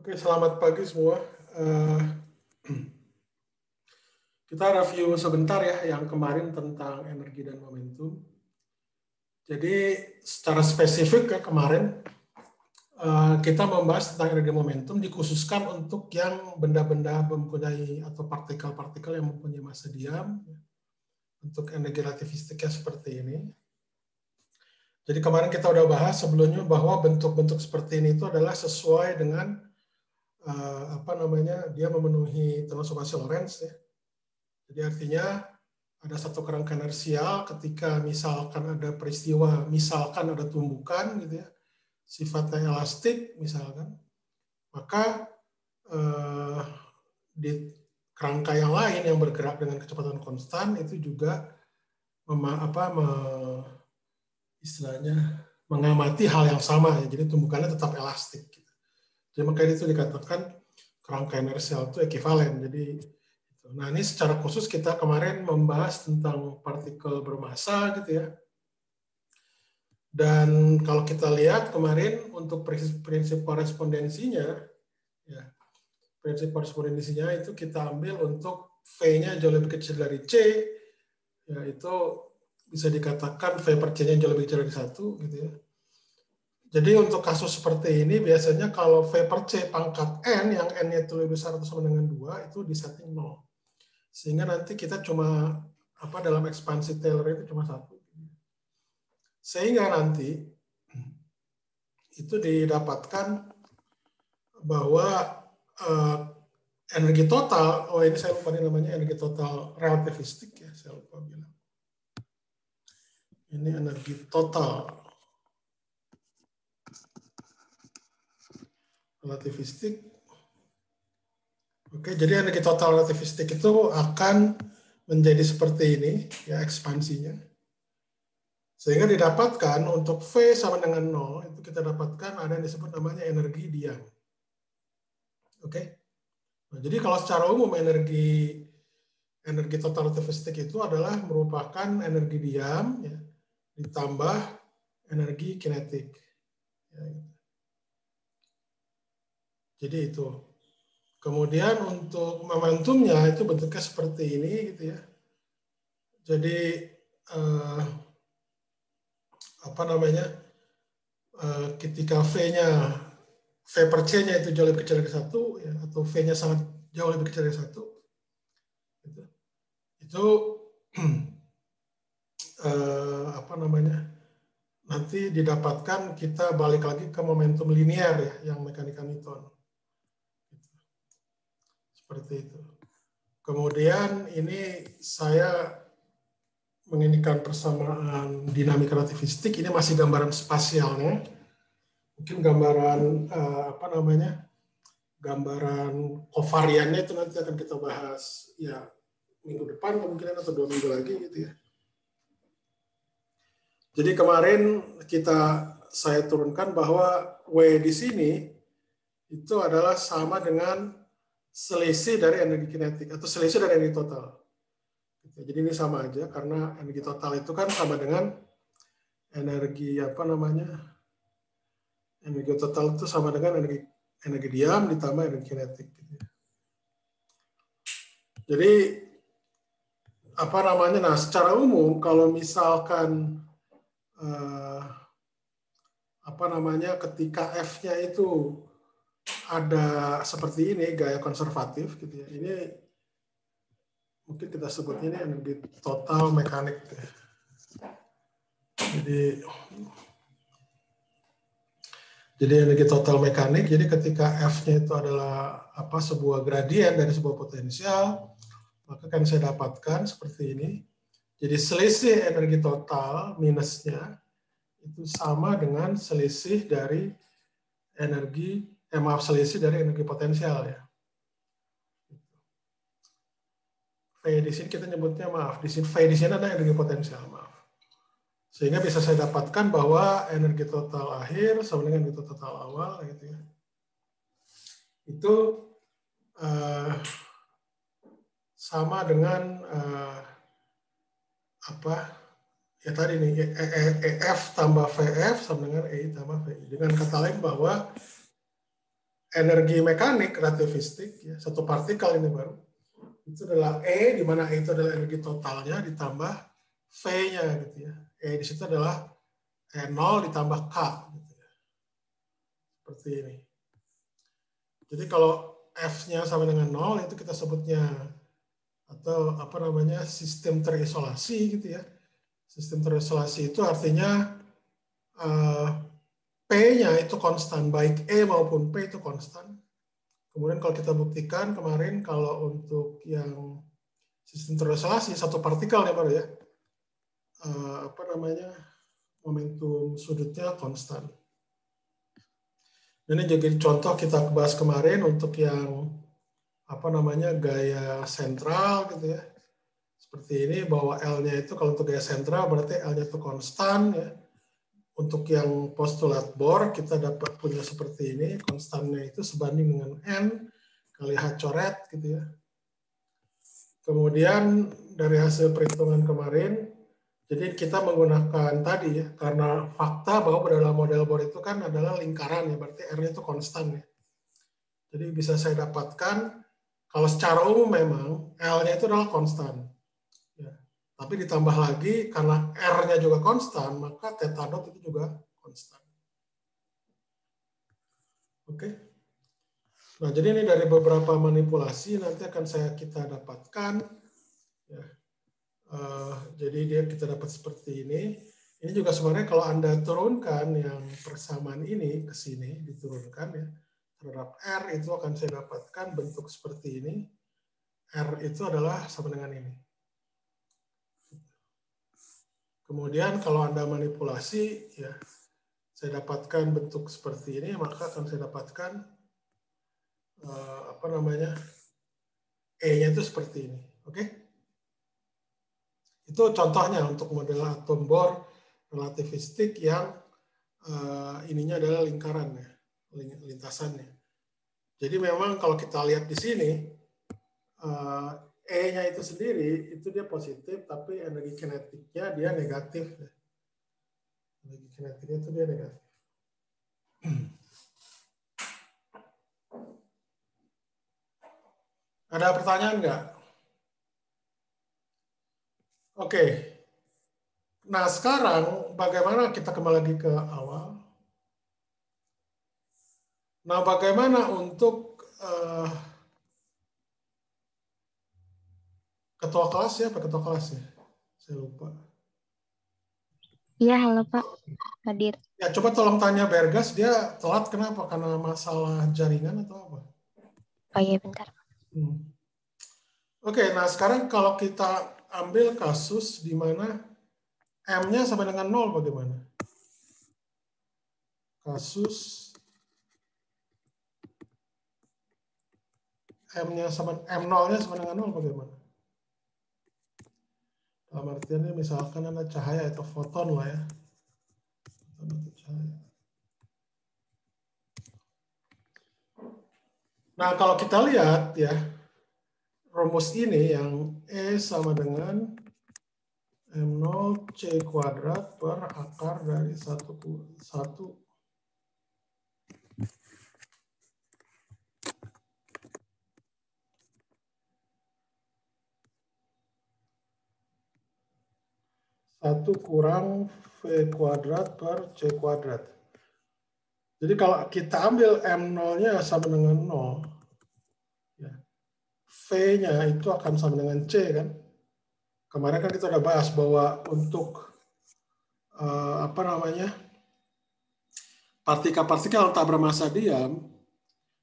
Oke, selamat pagi semua. Kita review sebentar ya yang kemarin tentang energi dan momentum. Jadi secara spesifik ya kemarin kita membahas tentang energi momentum dikhususkan untuk yang benda-benda mempunyai atau partikel-partikel yang mempunyai massa diam untuk energi relativistiknya seperti ini. Jadi kemarin kita udah bahas sebelumnya bahwa bentuk-bentuk seperti ini itu adalah sesuai dengan dia memenuhi transformasi Lorentz ya. Jadi artinya ada satu kerangka inersial ketika misalkan ada peristiwa, misalkan ada tumbukan gitu ya, sifatnya elastik misalkan, maka di kerangka yang lain yang bergerak dengan kecepatan konstan itu juga istilahnya mengamati hal yang sama ya. Jadi tumbukannya tetap elastik. Gitu. Jadi makanya itu dikatakan kerangka inersial itu ekuivalen. Jadi, nah ini secara khusus kita kemarin membahas tentang partikel bermassa gitu ya. Dan kalau kita lihat kemarin untuk prinsip korespondensinya, ya prinsip korespondensinya itu kita ambil untuk V-nya jauh lebih kecil dari C, ya itu bisa dikatakan V per C-nya jauh lebih kecil dari 1 gitu ya. Jadi untuk kasus seperti ini biasanya kalau V per C pangkat N yang N-nya itu lebih besar atau sama dengan 2 itu di setting 0. Sehingga nanti kita cuma dalam ekspansi Taylor itu cuma 1. Sehingga nanti itu didapatkan bahwa energi total, ini saya lupa namanya energi total relativistik ya, saya lupa bilang. Ini energi total relativistik. Oke, jadi energi total relativistik itu akan menjadi seperti ini, ya ekspansinya. Sehingga didapatkan untuk V sama dengan 0, itu kita dapatkan ada yang disebut namanya energi diam. Oke. Nah, jadi kalau secara umum energi total relativistik itu adalah merupakan energi diam, ya, ditambah energi kinetik. Ya, gitu. Jadi itu. Kemudian untuk momentumnya itu bentuknya seperti ini gitu ya. Jadi ketika V-nya V per C-nya itu jauh lebih kecil dari 1 ya, atau V-nya sangat jauh lebih kecil dari 1 gitu. Itu nanti didapatkan kita balik lagi ke momentum linear ya yang mekanika Newton. Seperti itu. Kemudian ini saya menginikan persamaan dinamika relativistik, ini masih gambaran spasialnya. Mungkin gambaran gambaran kovariannya itu nanti akan kita bahas ya minggu depan kemungkinan atau 2 minggu lagi gitu ya. Jadi kemarin saya turunkan bahwa W di sini itu adalah sama dengan selisih dari energi kinetik atau selisih dari energi total. Jadi ini sama aja karena energi total itu kan sama dengan energi energi total itu sama dengan energi diam ditambah energi kinetik. Jadi nah secara umum kalau misalkan ketika F-nya itu ada seperti ini gaya konservatif gitu ya. Ini mungkin kita sebut ini energi total mekanik. Jadi energi total mekanik. Jadi ketika F-nya itu adalah sebuah gradien dari sebuah potensial, maka kan saya dapatkan seperti ini. Jadi selisih energi total minusnya itu sama dengan selisih dari selisih dari energi potensial ya. V di sini kita nyebutnya V di sini ada energi potensial, Sehingga bisa saya dapatkan bahwa energi total akhir sama dengan energi total awal gitu ya. Itu sama dengan ya tadi nih EF tambah VF sama dengan EI tambah VI. Dengan kata lain bahwa energi mekanik relativistik, ya, satu partikel ini baru, itu adalah E, di mana E itu adalah energi totalnya ditambah V-nya, gitu ya. E di situ adalah E0 ditambah K, gitu ya. Seperti ini. Jadi kalau F-nya sama dengan 0, itu kita sebutnya, atau apa namanya, sistem terisolasi, gitu ya. Sistem terisolasi itu artinya P-nya itu konstan, baik E maupun P itu konstan. Kemudian kalau kita buktikan kemarin, kalau untuk yang sistem terisolasi, satu partikel ya baru ya, apa namanya, momentum sudutnya konstan. Ini jadi contoh kita bahas kemarin untuk yang apa namanya, gaya sentral, gitu ya. Seperti ini, bahwa L-nya itu kalau untuk gaya sentral berarti L-nya itu konstan ya. Untuk yang postulat Bohr kita dapat punya seperti ini, konstannya itu sebanding dengan N kali H coret, gitu ya. Kemudian dari hasil perhitungan kemarin, jadi kita menggunakan tadi ya, karena fakta bahwa dalam model Bohr itu kan adalah lingkaran ya, berarti R-nya itu konstan ya. Jadi bisa saya dapatkan, kalau secara umum memang L-nya itu adalah konstan. Ya. Tapi ditambah lagi, karena R-nya juga konstan, maka theta dot itu juga konstan. Oke. Nah, jadi ini dari beberapa manipulasi nanti akan kita dapatkan. Ya. Jadi kita dapat seperti ini. Ini juga sebenarnya kalau Anda turunkan yang persamaan ini ke sini, diturunkan ya, terhadap R itu akan saya dapatkan bentuk seperti ini. R itu adalah sama dengan ini. Kemudian kalau Anda manipulasi, ya, saya dapatkan bentuk seperti ini, maka akan saya dapatkan apa namanya, E-nya itu seperti ini. Oke? Itu contohnya untuk model atom Bohr relativistik yang ininya adalah lingkaran ya, lintasannya. Jadi memang kalau kita lihat di sini, E-nya itu sendiri itu dia positif, tapi energi kinetiknya dia negatif. Energi kinetiknya itu dia negatif. Ada pertanyaan nggak? Oke. Nah sekarang bagaimana, kita kembali lagi ke awal. Nah bagaimana untuk ketua kelas ya, Pak ketua kelas ya? Saya lupa. Iya, halo Pak. Hadir. Ya coba tolong tanya Bergas, dia telat kenapa? Karena masalah jaringan atau apa? Oh iya, bentar. Oke, nah sekarang kalau kita ambil kasus di mana M-nya sama dengan 0 bagaimana? Kasus M-nya sama M0-nya sama dengan 0 bagaimana? Dalam artiannya misalkan ada cahaya atau foton lah ya. Nah, kalau kita lihat ya, rumus ini yang E sama dengan M0 C kuadrat per akar dari 1 kurang V kuadrat per C kuadrat. Jadi kalau kita ambil M0-nya sama dengan 0, ya, V-nya itu akan sama dengan C kan. Kemarin kan kita udah bahas bahwa untuk apa namanya, partikel-partikel yang tak bermassa diam,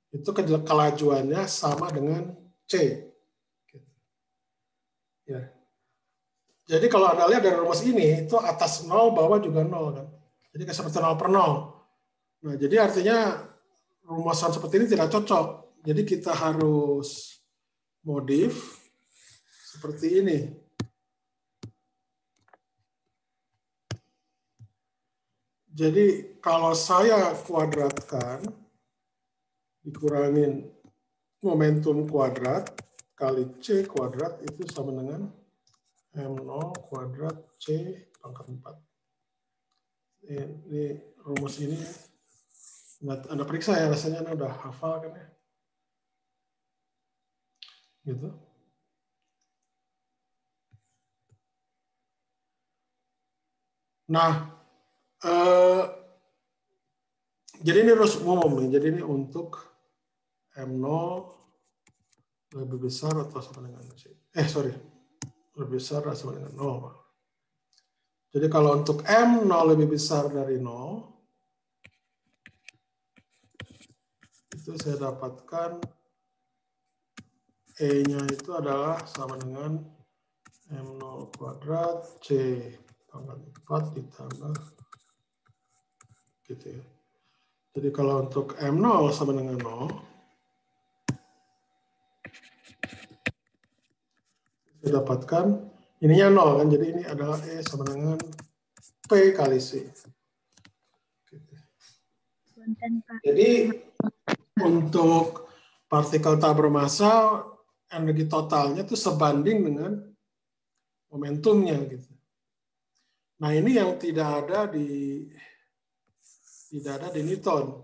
itu kelajuannya sama dengan C. Ya. Jadi kalau Anda lihat dari rumus ini, itu atas 0, bawah juga 0 kan. Jadi kayak seperti 0 per 0. Nah, jadi artinya rumusan seperti ini tidak cocok. Jadi kita harus modif seperti ini. Jadi kalau saya kuadratkan, dikurangin momentum kuadrat kali C kuadrat itu sama dengan M0 kuadrat C pangkat 4. Ini rumus ini. Anda periksa ya, rasanya Anda udah hafal kan ya. Gitu. Nah, jadi ini rules umum nih. Jadi ini untuk M0 lebih besar atau sama dengan C. Lebih besar atau sama dengan 0. Jadi kalau untuk M0 lebih besar dari 0, itu saya dapatkan E-nya itu adalah sama dengan M0 kuadrat C pangkat 4 ditambah gitu ya. Jadi kalau untuk M0 sama dengan 0, saya dapatkan ininya 0 kan, jadi ini adalah E sama dengan P kali C. Jadi untuk partikel tak bermassa, energi totalnya itu sebanding dengan momentumnya gitu. Nah ini yang tidak ada di Newton.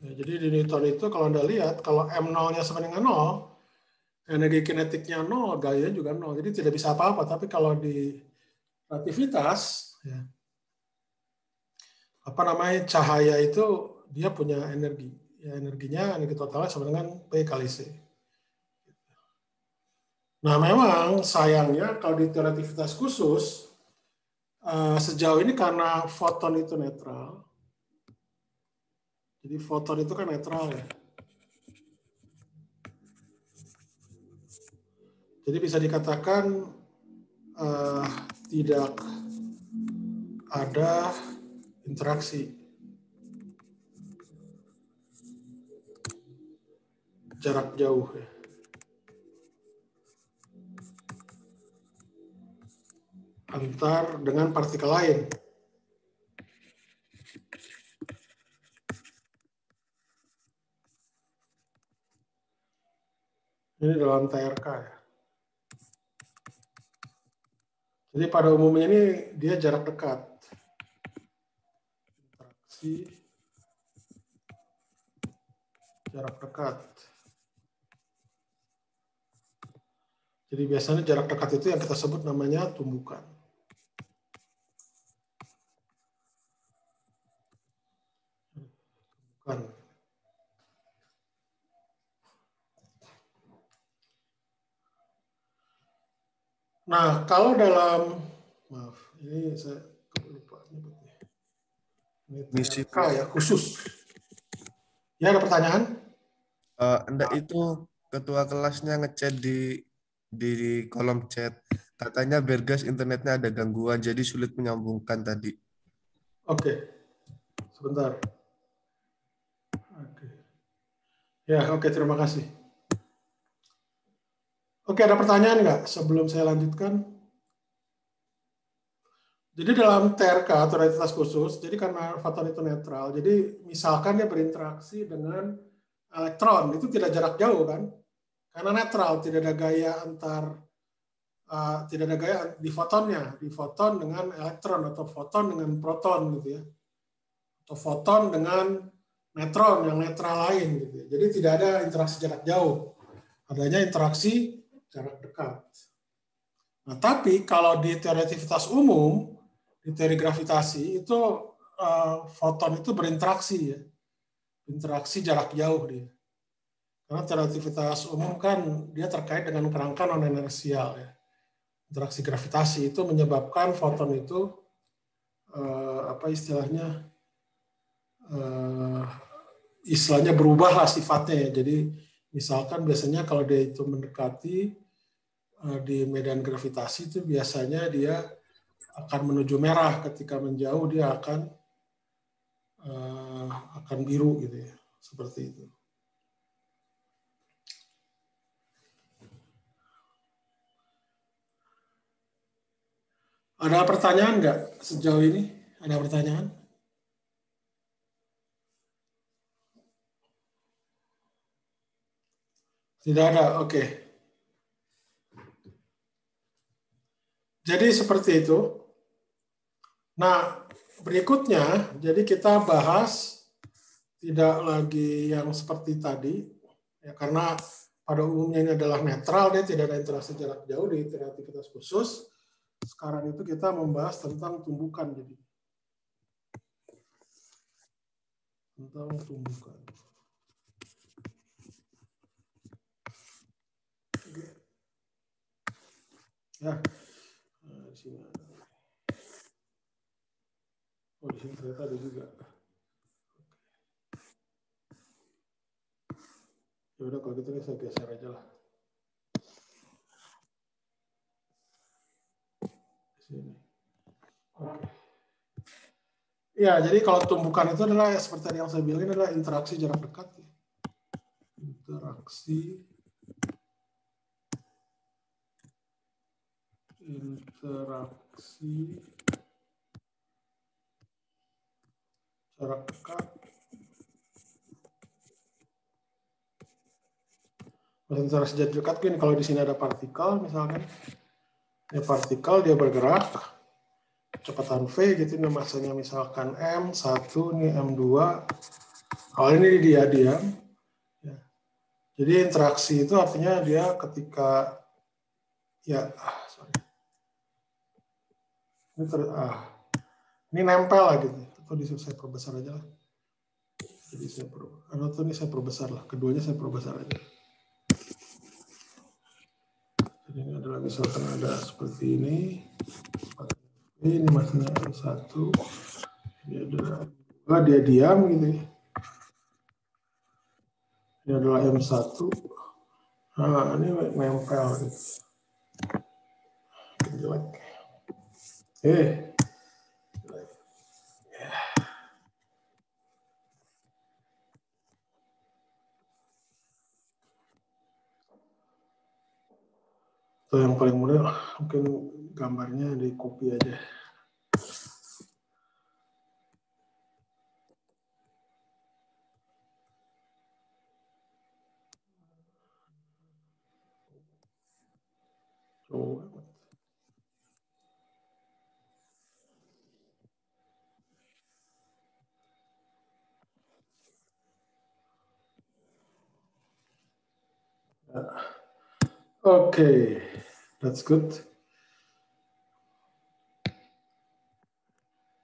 Ya, jadi di Newton itu kalau Anda lihat, kalau M0-nya sama dengan 0, energi kinetiknya 0, gayanya juga 0. Jadi tidak bisa apa-apa. Tapi kalau di relativitas, ya, cahaya itu dia punya energi. Ya, energi totalnya sama dengan P kali C. Nah memang sayangnya kalau di relativitas khusus, sejauh ini karena foton itu netral, jadi foton itu kan netral ya. Jadi bisa dikatakan tidak ada interaksi jarak jauh ya. Antar dengan partikel lain. Ini dalam TRK ya. Jadi pada umumnya ini dia jarak dekat. Interaksi jarak dekat. Jadi biasanya jarak dekat itu yang kita sebut namanya tumbukan. Nah, kalau dalam, maaf, ini saya lupa nyebutnya. Ini TRK ya, khusus. Ya, ada pertanyaan? Enggak, itu ketua kelasnya ngechat di kolom chat. Katanya Bergas internetnya ada gangguan, jadi sulit menyambungkan tadi. Oke, sebentar. Oke. Ya, oke, terima kasih. Oke, ada pertanyaan nggak sebelum saya lanjutkan? Jadi dalam TRK atau relativitas khusus, jadi karena foton itu netral, jadi misalkan dia berinteraksi dengan elektron, itu tidak jarak jauh kan? Karena netral, tidak ada gaya tidak ada gaya di fotonnya, di foton dengan elektron atau foton dengan proton gitu ya, atau foton dengan neutron yang netral lain gitu ya. Jadi tidak ada interaksi jarak jauh, adanya interaksi jarak dekat. Nah, tapi kalau di relativitas umum, di teori gravitasi itu foton itu berinteraksi ya, interaksi jarak jauh dia. Karena relativitas umum kan dia terkait dengan kerangka non inersial ya. Interaksi gravitasi itu menyebabkan foton itu istilahnya berubah lah sifatnya ya. Jadi misalkan biasanya kalau dia itu mendekati di medan gravitasi itu biasanya dia akan menuju merah, ketika menjauh dia akan biru gitu ya, seperti itu. Ada pertanyaan nggak sejauh ini? Ada pertanyaan? Tidak ada, oke. Jadi seperti itu. Nah, berikutnya, jadi kita bahas tidak lagi yang seperti tadi, ya, karena pada umumnya ini adalah netral, dia tidak ada interaksi jarak jauh di interaktivitas khusus. Sekarang itu kita membahas tentang tumbukan, jadi tentang tumbukan. Oke. Ya, nah, di sini ada. Oh, di sini ternyata ada juga. Ya udah kalau gitu nih saya geser aja lah. Di sini. Oke. Ya, jadi kalau tumbukan itu adalah seperti yang saya bilang, ini adalah interaksi jarak dekat. Interaksi jarak dekat. Interaksi jarak dekat ini kalau di sini ada partikel, misalkan ini partikel dia bergerak kecepatan v gitu, ini masanya misalkan m1, ini m2. Awalnya ini dia diam. Ya. Jadi interaksi itu artinya dia ketika ya ini nempel lah gitu. Atau di saya perbesar aja lah. Jadi saya perbesar lah. Keduanya saya perbesar aja. Jadi ini adalah misalkan ada seperti ini. Ini masanya M1. Dia diam gitu ya. Ini adalah M1. Nah, ini nempel gitu. Jelek. Atau yang paling mudah mungkin gambarnya di copy aja. Oke, that's good.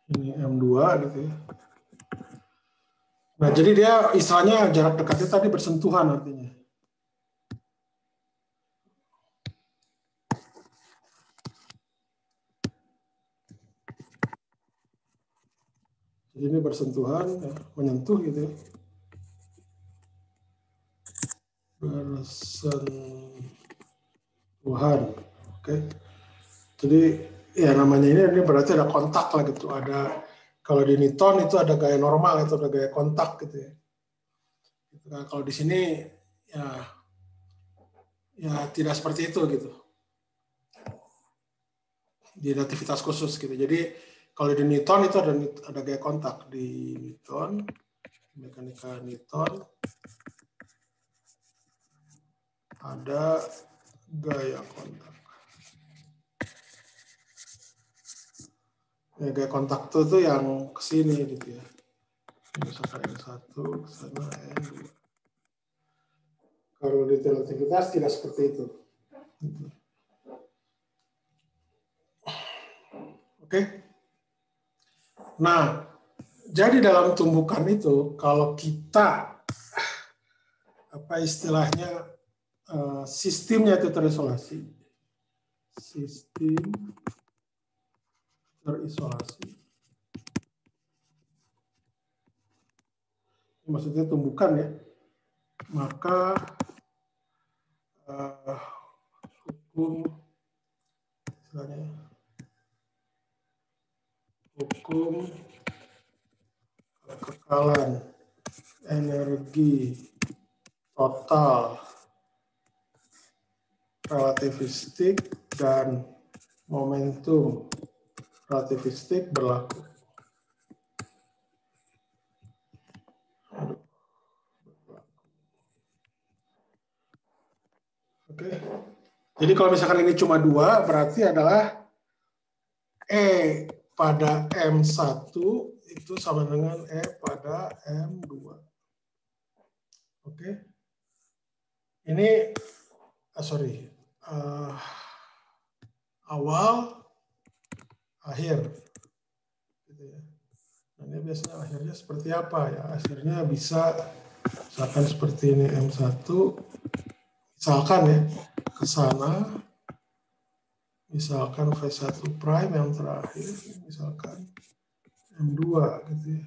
Ini M2 gitu ya. Nah, jadi dia istilahnya jarak dekatnya tadi bersentuhan artinya. Jadi ini bersentuhan, ya, menyentuh gitu ya. Bersentuhan. Oke. Jadi ya namanya ini berarti ada kontak lah gitu. Ada kalau di Newton itu ada gaya normal, itu ada gaya kontak gitu ya. Nah, kalau di sini ya tidak seperti itu gitu. Di relativitas khusus gitu. Jadi kalau di Newton itu ada gaya kontak di Newton, mekanika Newton ada gaya kontak. Ya, gaya kontak itu yang ke sini gitu ya. Misalkan N1 ke sana N2. Kalau di relativitas tidak seperti itu. Gitu. Oke. Nah, jadi dalam tumbukan itu kalau kita apa istilahnya sistemnya itu terisolasi. Sistem terisolasi. Maksudnya tumbukan ya. Maka hukum istilahnya hukum kekekalan energi total relativistik dan momentum relativistik berlaku. Oke. Jadi kalau misalkan ini cuma 2, berarti adalah E pada M1 itu sama dengan E pada M2. Oke. Ini, awal, akhir. Gitu ya. Nah, ini biasanya akhirnya seperti apa ya? Akhirnya bisa, misalkan seperti ini M1, misalkan ya, ke sana, misalkan V1 prime yang terakhir, misalkan M2 gitu ya.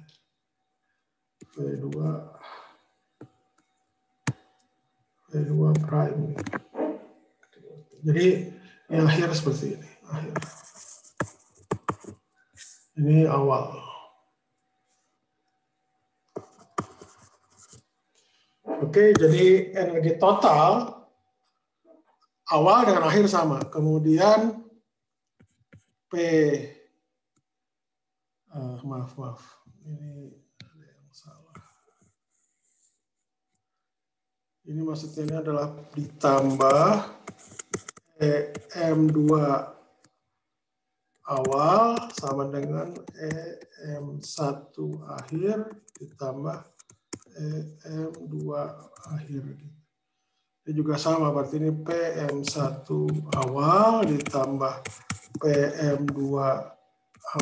V2 prime. Jadi ini akhir seperti ini. Akhir. Ini awal. Oke, jadi energi total awal dengan akhir sama. Kemudian P, maaf. Ini ada yang salah. Ini maksudnya ini adalah ditambah M2 awal sama dengan M1 akhir ditambah M2 akhir. Ini juga sama, berarti ini PM1 awal ditambah PM2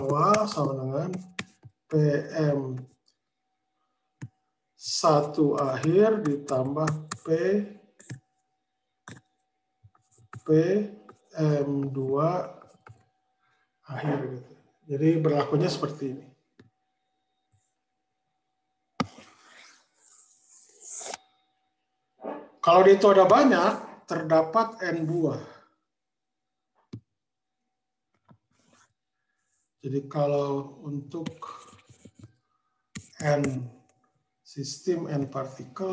awal sama dengan PM1 akhir ditambah PM2 akhir gitu. Jadi berlakunya seperti ini. Kalau itu ada banyak, terdapat N buah. Jadi kalau untuk N sistem, N partikel,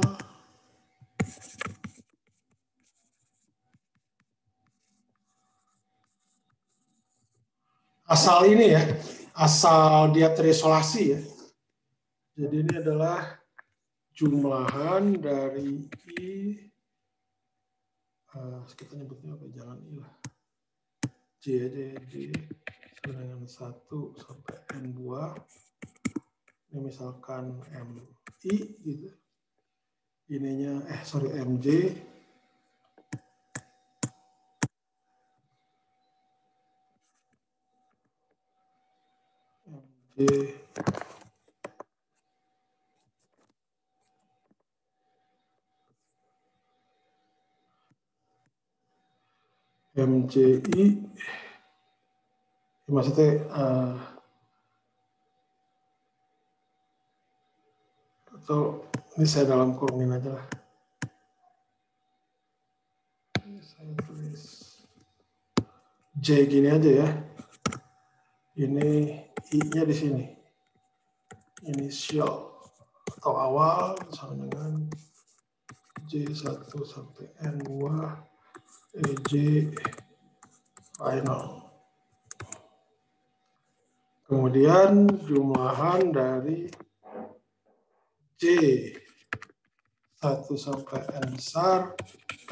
asal ini ya, asal dia terisolasi ya. Jadi ini adalah jumlahan dari I, kita nyebutnya apa? Jangan I lah. J aja ya, J dengan 1 sampai N buah. Ini misalkan MI gitu. Ininya, MJ. MJI, maksudnya atau ini saya dalam kurungin aja lah. Saya tulis J gini aja ya. Ini I-nya di sini. Initial atau awal sama dengan J1 sampai N2 EJ final. Kemudian jumlahan dari J1 sampai N besar P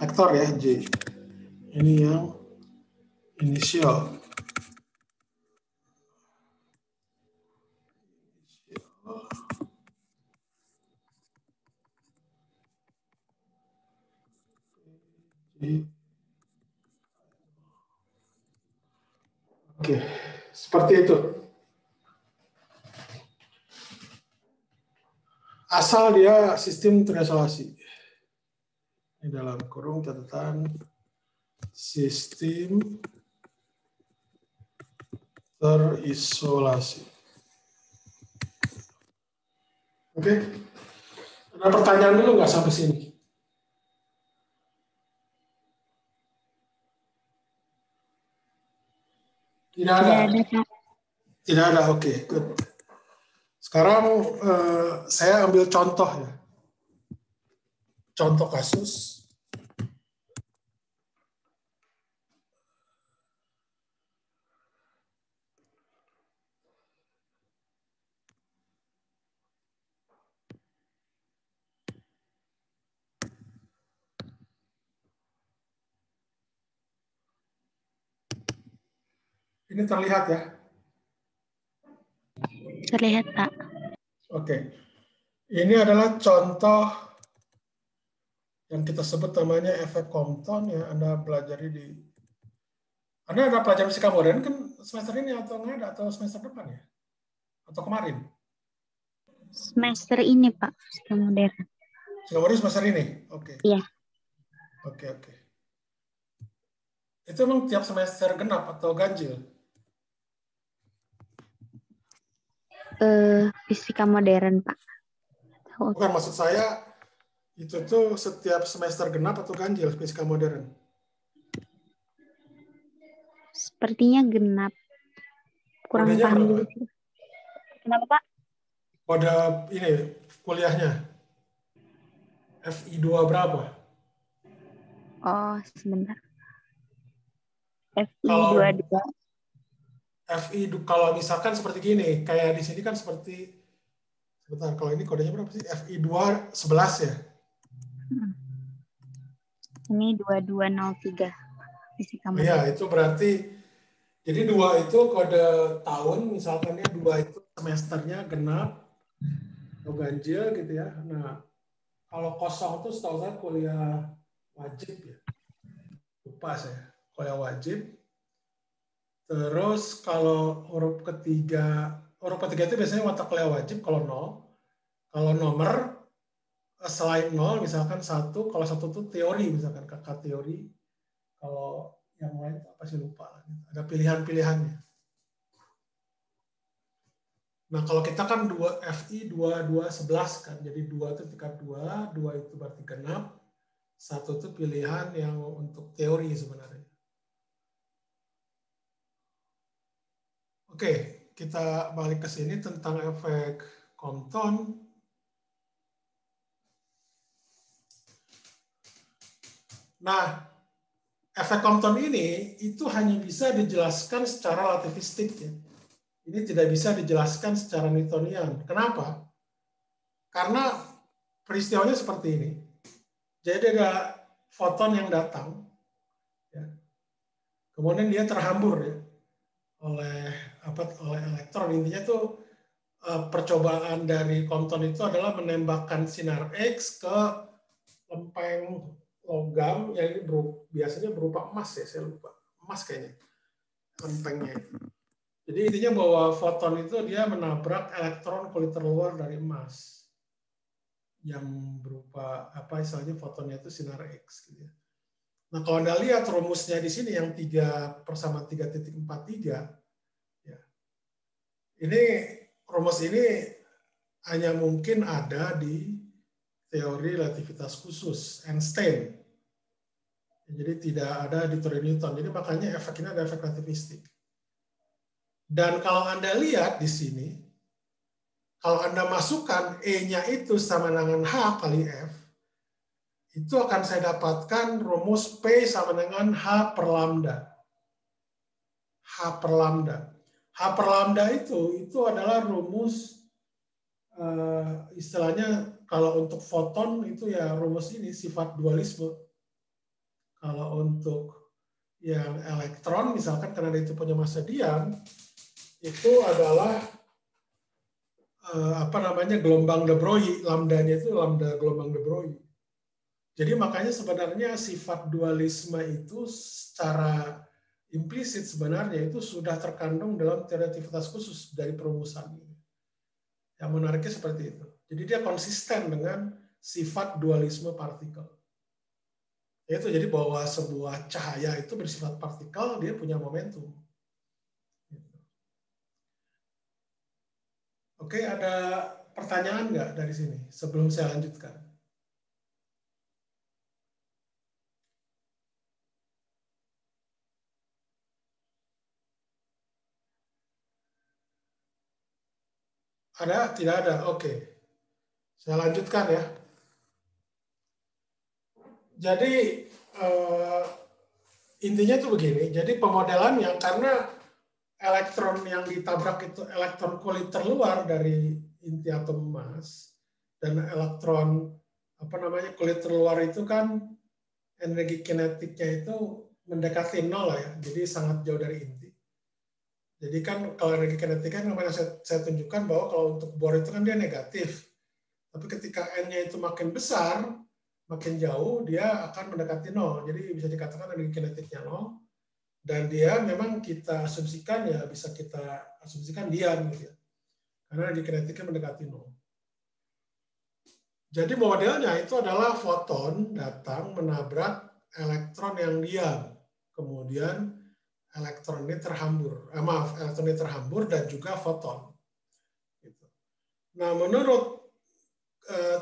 vektor ya J. Ini yang inisial. Oke, seperti itu. Asal dia sistem terisolasi. Ini dalam kurung catatan sistem terisolasi. Oke, ada pertanyaan dulu nggak sampai sini? Tidak ada. Tidak ada, oke, good. Sekarang saya ambil contoh ya. Contoh kasus. Ini terlihat ya? Terlihat, Pak. Oke. Ini adalah contoh yang kita sebut namanya efek Compton ya. Anda pelajari di Anda ada pelajaran fisika modern kan semester ini atau enggak ada atau semester depan ya? Atau kemarin? Semester ini, Pak, fisika modern. Fisika modern semester ini? Oke. Iya. Oke. Itu memang tiap semester genap atau ganjil? Fisika modern, Pak. Bukan, maksud saya itu tuh setiap semester genap atau ganjil fisika modern? Sepertinya genap. Kurang Kodenya paham berapa? juga sih. Kenapa, Pak? Kode ini kuliahnya FI2 berapa? Oh, sebentar. FI Kalau 22. FI kalau misalkan seperti gini, kayak di sini kan seperti sebentar, kalau ini kodenya berapa sih? FI2 11 ya? Ini 2203. Fisika Oh iya, modern. itu berarti jadi 2 itu kode tahun, misalkannya 2 itu semesternya genap atau ganjil gitu ya. Nah, kalau kosong itu setahu saya kuliah wajib ya. Lupa saya, kuliah wajib. Terus kalau huruf ketiga itu biasanya mata kuliah wajib kalau 0. Kalau nomor selain 0 misalkan 1, kalau 1 itu teori misalkan kakak teori. Kalau yang lain apa sih lupa. Ada pilihan-pilihannya. Nah, kalau kita kan FI 2211 kan. Jadi 2 itu tingkat 2 itu berarti genap. 1 itu pilihan yang untuk teori sebenarnya. Oke, kita balik ke sini tentang efek Compton. Nah, efek Compton ini itu hanya bisa dijelaskan secara relativistik ya. Ini tidak bisa dijelaskan secara Newtonian. Kenapa? Karena peristiwanya seperti ini. Jadi ada foton yang datang, ya. Kemudian dia terhambur ya oleh elektron. Intinya tuh percobaan dari Compton itu adalah menembakkan sinar X ke lempeng logam yang biasanya berupa emas ya, saya lupa. Emas kayaknya lempengnya. Jadi intinya bahwa foton itu dia menabrak elektron kulit terluar dari emas yang berupa apa istilahnya fotonnya itu sinar X gitu ya. Nah, kalau Anda lihat rumusnya di sini yang 3 bersama 3.43 ya. Ini rumus ini hanya mungkin ada di teori relativitas khusus Einstein. Jadi tidak ada di teori Newton. Jadi makanya efek ini ada efek relativistik. Dan kalau Anda lihat di sini, kalau Anda masukkan E-nya itu sama dengan H kali F, itu akan saya dapatkan rumus P sama dengan H per lambda. H per lambda. H per lambda itu adalah rumus istilahnya kalau untuk foton itu ya rumus ini sifat dualisme. Kalau untuk yang elektron misalkan karena itu punya massa diam, itu adalah gelombang de Broglie, lambdanya itu lambda gelombang de Broglie. Jadi makanya sebenarnya sifat dualisme itu secara implisit sebenarnya itu sudah terkandung dalam relativitas khusus dari perumusan ini. Yang menariknya seperti itu. Jadi dia konsisten dengan sifat dualisme partikel. Yaitu jadi bahwa sebuah cahaya itu bersifat partikel, dia punya momentum. Oke, ada pertanyaan nggak dari sini sebelum saya lanjutkan? Ada? Tidak ada? Oke. Saya lanjutkan ya. Jadi intinya tuh begini. Jadi pemodelan yang karena elektron yang ditabrak itu elektron kulit terluar dari inti atom emas dan elektron kulit terluar itu kan energi kinetiknya itu mendekati nol ya. Jadi sangat jauh dari inti. Jadi kan kalau energi kinetik kan kemarin saya tunjukkan bahwa kalau untuk bor itu kan dia negatif. Tapi ketika N-nya itu makin besar, makin jauh, dia akan mendekati nol. Jadi bisa dikatakan energi kinetiknya nol. Dan dia memang kita asumsikan ya bisa kita asumsikan diam gitu ya. Karena energi kinetiknya mendekati nol. Jadi modelnya itu adalah foton datang menabrak elektron yang diam. Kemudian elektron ini terhambur. Elektron ini terhambur dan juga foton. Nah, menurut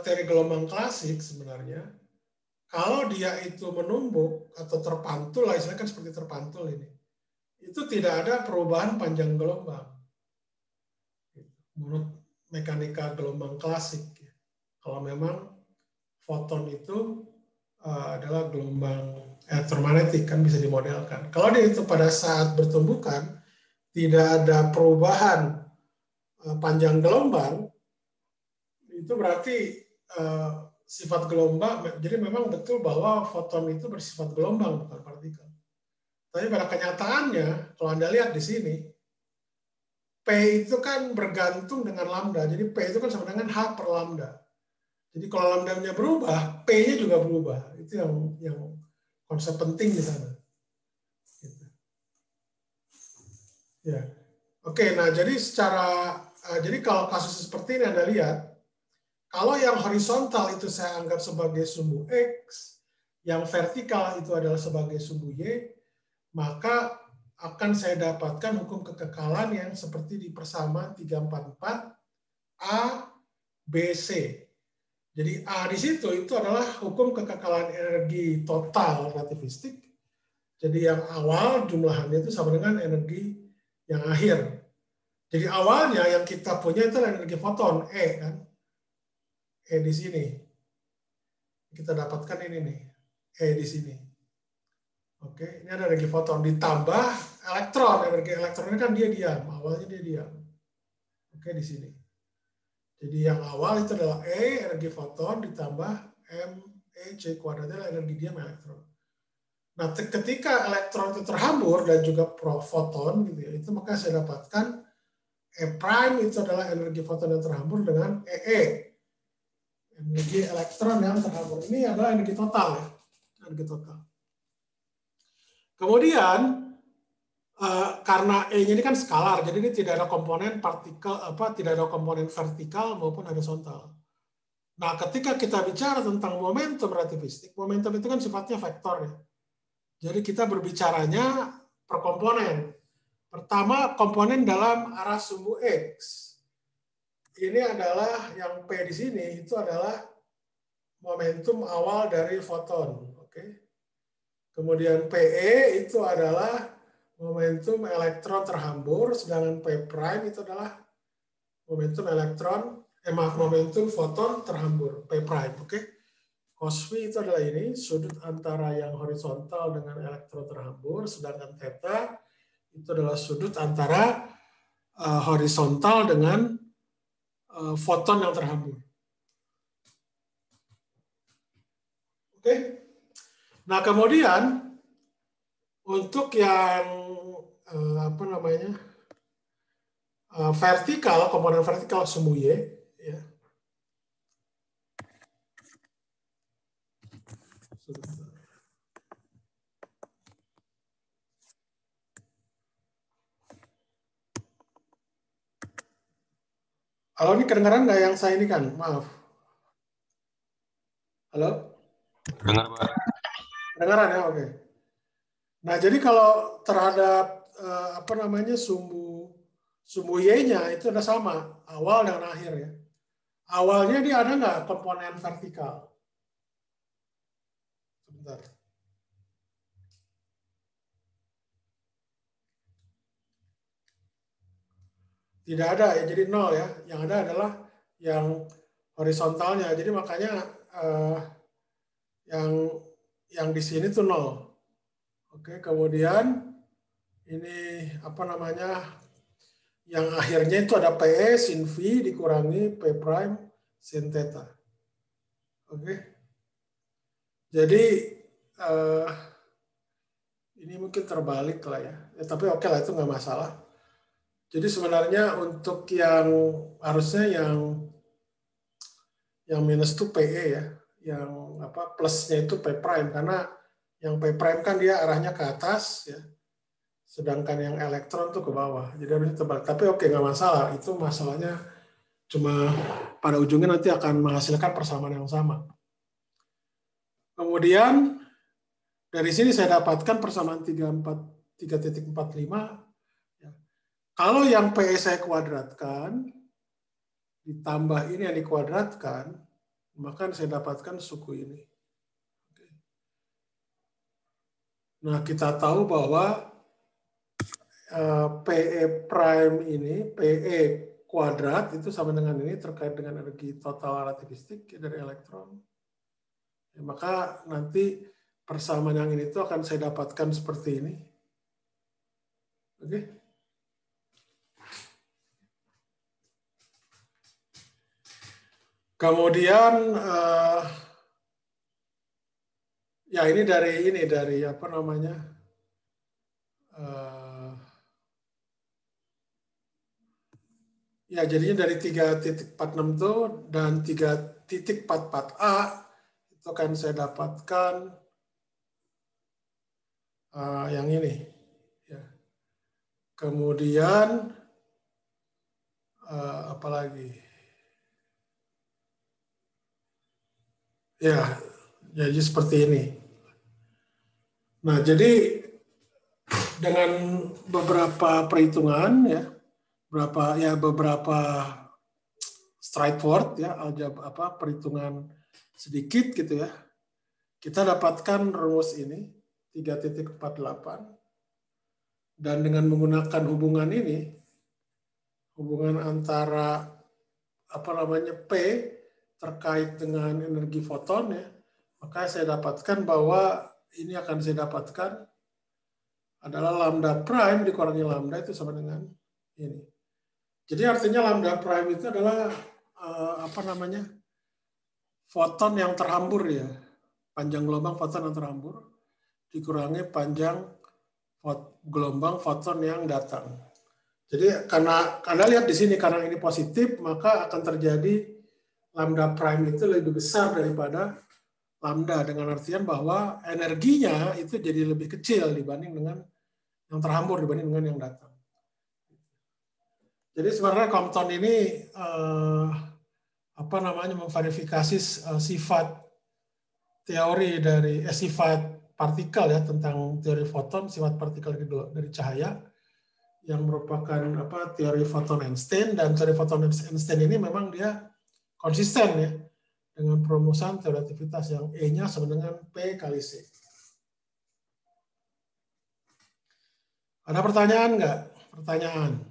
teori gelombang klasik sebenarnya, kalau dia itu menumbuk atau terpantul, istilahnya kan seperti terpantul ini, itu tidak ada perubahan panjang gelombang. Menurut mekanika gelombang klasik, kalau memang foton itu adalah gelombang elektromagnetik kan bisa dimodelkan. Kalau dia itu pada saat bertumbukan tidak ada perubahan panjang gelombang, itu berarti sifat gelombang. Jadi memang betul bahwa foton itu bersifat gelombang bukan partikel. Tapi pada kenyataannya, kalau Anda lihat di sini, P itu kan bergantung dengan lambda. Jadi P itu kan sama dengan H per lambda. Jadi kalau lambda-nya berubah, P-nya juga berubah. Itu yang konsep penting di sana. Gitu. Ya, oke. Nah, jadi jadi kalau kasus seperti ini Anda lihat, kalau yang horizontal itu saya anggap sebagai sumbu X, yang vertikal itu adalah sebagai sumbu Y, maka akan saya dapatkan hukum kekekalan yang seperti di persamaan 344 A, B, C. Jadi A di situ itu adalah hukum kekekalan energi total relativistik. Jadi yang awal jumlahannya itu sama dengan energi yang akhir. Jadi awalnya yang kita punya itu adalah energi foton, E kan. E di sini. Kita dapatkan ini nih, E di sini. Oke, ini ada energi foton ditambah elektron. Energi elektron ini kan dia diam, awalnya dia diam. Oke, di sini. Jadi yang awal itu adalah E, energi foton, ditambah MEC kuadrat adalah energi diam elektron. Nah, ketika elektron itu terhambur dan juga foton, gitu ya, itu maka saya dapatkan E prime itu adalah energi foton yang terhambur dengan EE. Energi elektron yang terhambur. Ini adalah energi total ya. Energi total. Kemudian, karena E-nya ini kan skalar, jadi ini tidak ada komponen partikel, tidak ada komponen vertikal maupun horizontal. Nah, ketika kita bicara tentang momentum relativistik, momentum itu kan sifatnya vektor ya. Jadi kita berbicaranya per komponen. Pertama, komponen dalam arah sumbu X. Ini adalah yang P di sini, itu adalah momentum awal dari foton. Oke. Kemudian PE itu adalah momentum elektron terhambur, sedangkan P prime itu adalah momentum momentum foton terhambur, P prime. Oke. Cos phi itu adalah ini, sudut antara yang horizontal dengan elektron terhambur, sedangkan theta itu adalah sudut antara horizontal dengan foton yang terhambur. Oke. Nah, kemudian untuk yang vertikal, komponen vertikal sumbu Y, ya. Halo, ini kedengaran nggak yang saya ini kan? Maaf. Halo? Dengar, Pak. Kedengaran ya, oke. Nah, jadi kalau terhadap sumbu Y-nya itu ada sama, awal dan akhir ya. Awalnya dia ada nggak komponen vertikal? Sebentar. Tidak ada ya, jadi nol ya. Yang ada adalah yang horizontalnya. Jadi makanya yang di sini tuh nol. Oke, kemudian ini yang akhirnya itu ada PE sin V dikurangi P prime sin theta. Oke. Jadi ini mungkin terbalik lah ya. Tapi oke lah, itu nggak masalah. Jadi sebenarnya untuk yang harusnya yang minus itu PE ya, yang apa plusnya itu P prime, karena yang P prime kan dia arahnya ke atas ya, sedangkan yang elektron tuh ke bawah. Jadi harusnya tebal. Tapi oke, nggak masalah. Itu masalahnya cuma pada ujungnya nanti akan menghasilkan persamaan yang sama. Kemudian dari sini saya dapatkan persamaan 3.45. Ya. Kalau yang PE saya kuadratkan, ditambah ini yang dikuadratkan, maka saya dapatkan suku ini. Nah, kita tahu bahwa PE prime ini, PE kuadrat itu sama dengan ini terkait dengan energi total relativistik dari elektron. Ya, maka nanti persamaan yang ini itu akan saya dapatkan seperti ini. Oke. Kemudian ya ini dari apa namanya? Ya jadinya dari 3.46 itu dan 3.44A itu kan saya dapatkan yang ini. Ya. Kemudian apa lagi? Ya, jadi seperti ini. Nah, jadi dengan beberapa perhitungan ya, beberapa straightforward ya, perhitungan sedikit gitu ya. Kita dapatkan rumus ini 3.48 dan dengan menggunakan hubungan ini, hubungan antara apa namanya P terkait dengan energi foton ya, maka saya dapatkan bahwa ini akan saya dapatkan adalah lambda prime dikurangi lambda itu sama dengan ini. Jadi artinya lambda prime itu adalah apa namanya foton yang terhambur ya, panjang gelombang foton yang terhambur dikurangi panjang gelombang foton yang datang. Jadi karena Anda lihat di sini karena ini positif maka akan terjadi lambda prime itu lebih besar daripada lambda dengan artian bahwa energinya itu jadi lebih kecil dibanding dengan yang terhambur dibanding dengan yang datang. Jadi sebenarnya Compton ini apa namanya memverifikasi sifat teori dari sifat partikel ya tentang teori foton, sifat partikel dari cahaya yang merupakan apa teori foton Einstein, dan teori foton Einstein ini memang dia konsisten ya dengan perumusan relativitas yang E-nya sama dengan P kali C. Ada pertanyaan nggak? Pertanyaan?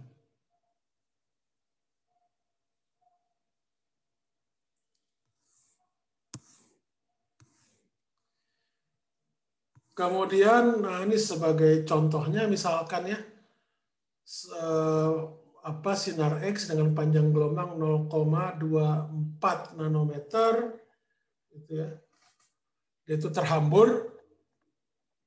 Kemudian, nah ini sebagai contohnya misalkan ya, apa sinar X dengan panjang gelombang 0,24 nanometer, gitu ya, dia itu terhambur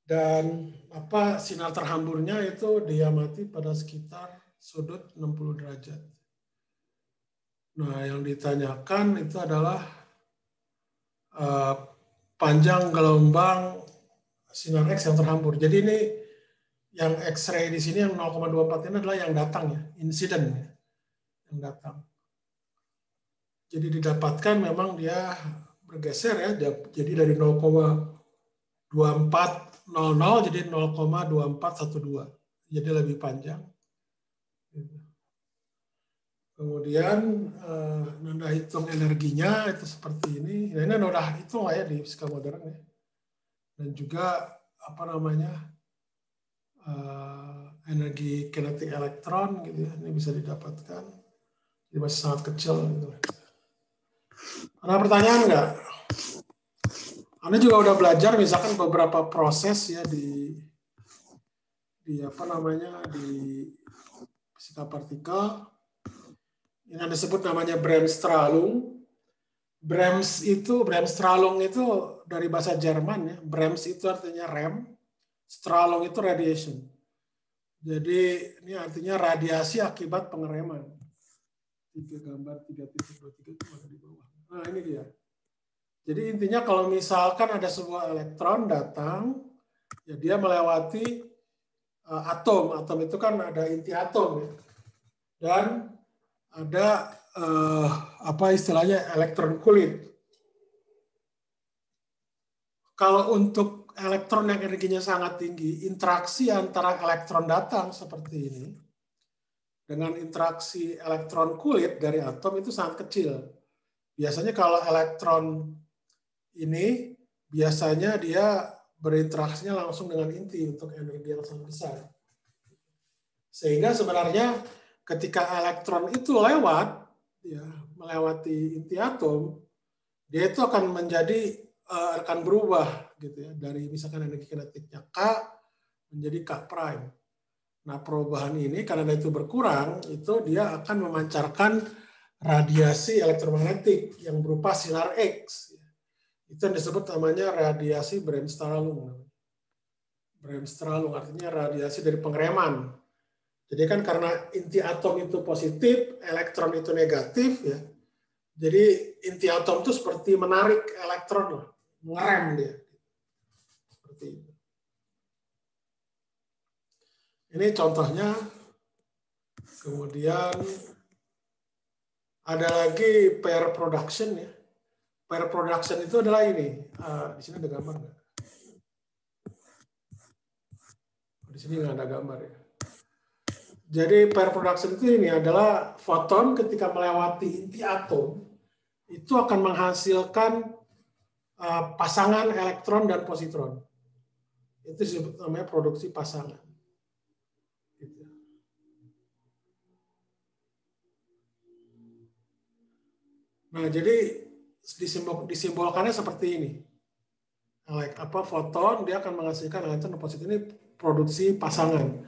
dan apa sinar terhamburnya itu diamati pada sekitar sudut 60 derajat. Nah, yang ditanyakan itu adalah panjang gelombang sinar X yang terhambur. Jadi ini yang X-ray di sini yang 0,24 ini adalah yang datang ya, insiden ya, yang datang. Jadi didapatkan memang dia bergeser ya, jadi dari 0,2400 jadi 0,2412, jadi lebih panjang. Kemudian Anda hitung energinya itu seperti ini. Nah, ini Anda udah hitung lah ya di fisika modern ya. Dan juga apa namanya energi kinetik elektron gitu ya, ini bisa didapatkan. Jadi masih sangat kecil gitu. Ada pertanyaan nggak? Anda juga udah belajar misalkan beberapa proses ya di apa namanya di fisika partikel. Yang Anda sebut namanya Bremsstrahlung. Bremsstrahlung itu dari bahasa Jerman ya. Brems itu artinya rem, Strahlung itu radiation. Jadi ini artinya radiasi akibat pengereman. 3 gambar 3.23 itu mana di bawah. Nah ini dia. Jadi intinya kalau misalkan ada sebuah elektron datang, ya dia melewati atom. Atom itu kan ada inti atom ya. Dan ada apa istilahnya elektron kulit. Kalau untuk elektron yang energinya sangat tinggi, interaksi antara elektron datang seperti ini dengan interaksi elektron kulit dari atom itu sangat kecil. Biasanya kalau elektron ini biasanya dia berinteraksinya langsung dengan inti untuk energi yang sangat besar. Sehingga sebenarnya ketika elektron itu lewat, ya, melewati inti atom, dia itu akan menjadi akan berubah gitu ya, dari misalkan energi kinetiknya K menjadi K prime. Nah, perubahan ini karena itu berkurang, itu dia akan memancarkan radiasi elektromagnetik yang berupa sinar X. Itu yang disebut namanya radiasi Bremsstrahlung. Bremsstrahlung artinya radiasi dari pengereman. Jadi kan karena inti atom itu positif, elektron itu negatif ya. Jadi inti atom itu seperti menarik elektron lah, mengerem dia. Seperti itu. Ini contohnya. Kemudian ada lagi pair production ya. Pair production itu adalah ini. Di sini ada gambar nggak? Di sini nggak ada gambar ya. Jadi pair production itu ini adalah foton ketika melewati inti atom itu akan menghasilkan pasangan elektron dan positron. Itu disebut namanya produksi pasangan. Gitu. Nah, jadi disimbolkannya seperti ini. Foton dia akan menghasilkan elektron dan positron, ini produksi pasangan.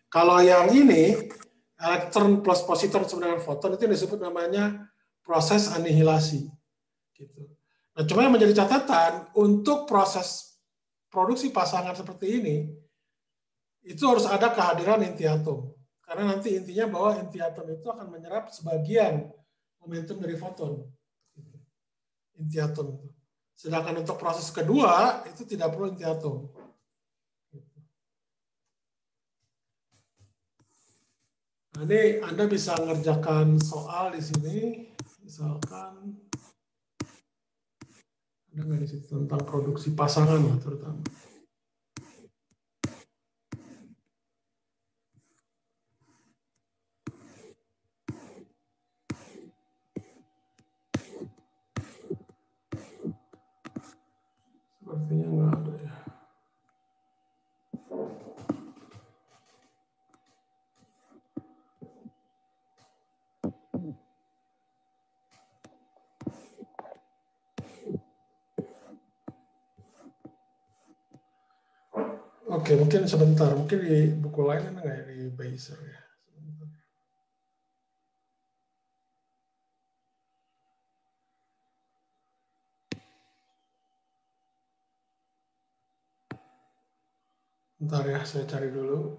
Kalau yang ini elektron plus positron sama dengan foton itu disebut namanya proses anihilasi. Gitu. Nah, cuma yang menjadi catatan untuk proses produksi pasangan seperti ini itu harus ada kehadiran inti atom. Karena nanti intinya bahwa inti atom itu akan menyerap sebagian momentum dari foton. Inti atom itu. Sedangkan untuk proses kedua itu tidak perlu inti atom. Nah, ini Anda bisa mengerjakan soal di sini, misalkan ada nggak di situ tentang produksi pasangan terutama. Sepertinya nggak ada ya. Oke, mungkin sebentar. Mungkin di buku lain ada nggak ya, di Beiser ya. Bentar ya, saya cari dulu.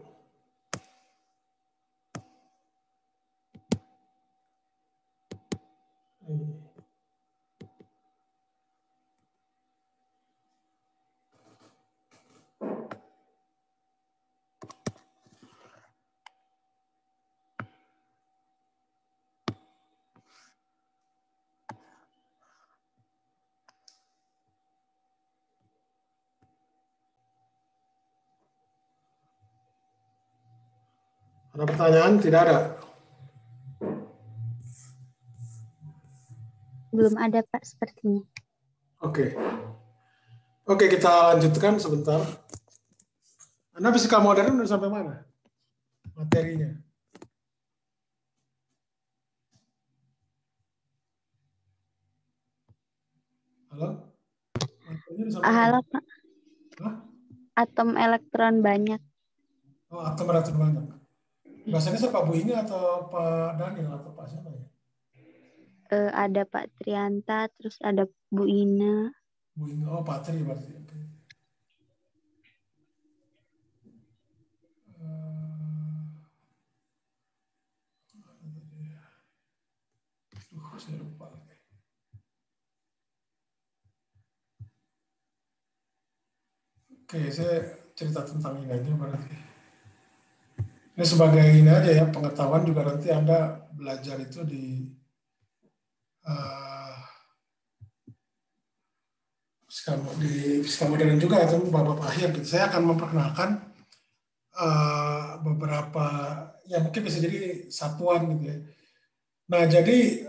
Ada pertanyaan? Tidak ada? Belum ada, Pak, sepertinya. Oke. Oke, kita lanjutkan sebentar. Anda fisika modern udah sampai mana? Materinya. Halo? Materinya udah sampai Halo, mana? Pak. Hah? Atom elektron banyak. Oh, atom elektron banyak. Bahasanya siapa? Bu Inge atau Pak Daniel atau Pak siapa ya? Ada Pak Trianta, terus ada Bu Ina. Bu Inge, oh Pak Tri berarti. Oke. saya lupa. Oke, saya cerita tentang ini aja berarti. Ini sebagai ini aja ya, pengetahuan juga nanti Anda belajar itu di fisika modern juga atau babak akhir. Gitu. Saya akan memperkenalkan beberapa, ya mungkin bisa jadi satuan gitu ya. Nah, jadi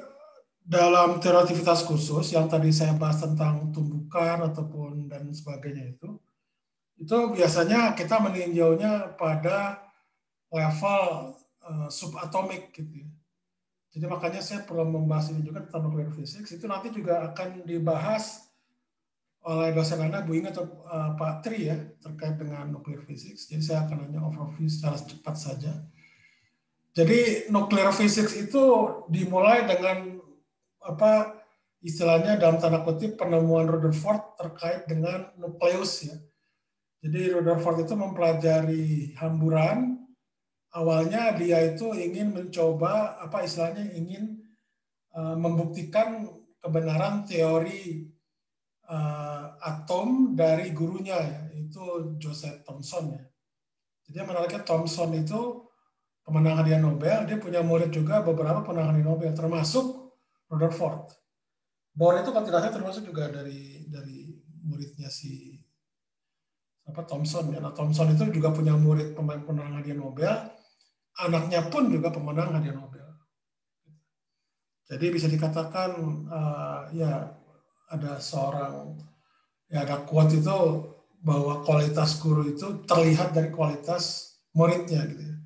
dalam teoretivitas khusus yang tadi saya bahas tentang tumbukan ataupun dan sebagainya itu biasanya kita meninjaunya pada level subatomik gitu ya. Jadi makanya saya perlu membahas ini juga tentang nuclear physics. Itu nanti juga akan dibahas oleh dosen Anda, Bu Inge atau Pak Tri ya, terkait dengan nuclear physics. Jadi saya akan hanya overview secara cepat saja. Jadi nuclear physics itu dimulai dengan apa istilahnya dalam tanda kutip penemuan Rutherford terkait dengan nukleus ya. Jadi Rutherford itu mempelajari hamburan. Awalnya dia itu ingin mencoba apa istilahnya ingin membuktikan kebenaran teori atom dari gurunya ya, itu Joseph Thomson ya. Jadi menariknya Thomson itu pemenang hadiah Nobel, dia punya murid juga beberapa pemenang hadiah Nobel termasuk Rutherford. Bohr itu kalau tidak salah termasuk juga dari muridnya si Thomson ya. Nah, Thomson itu juga punya murid pemenang hadiah Nobel, anaknya pun juga pemenang hadiah Nobel. Jadi bisa dikatakan ya ada seorang ya ada quote itu bahwa kualitas guru itu terlihat dari kualitas muridnya gitu ya.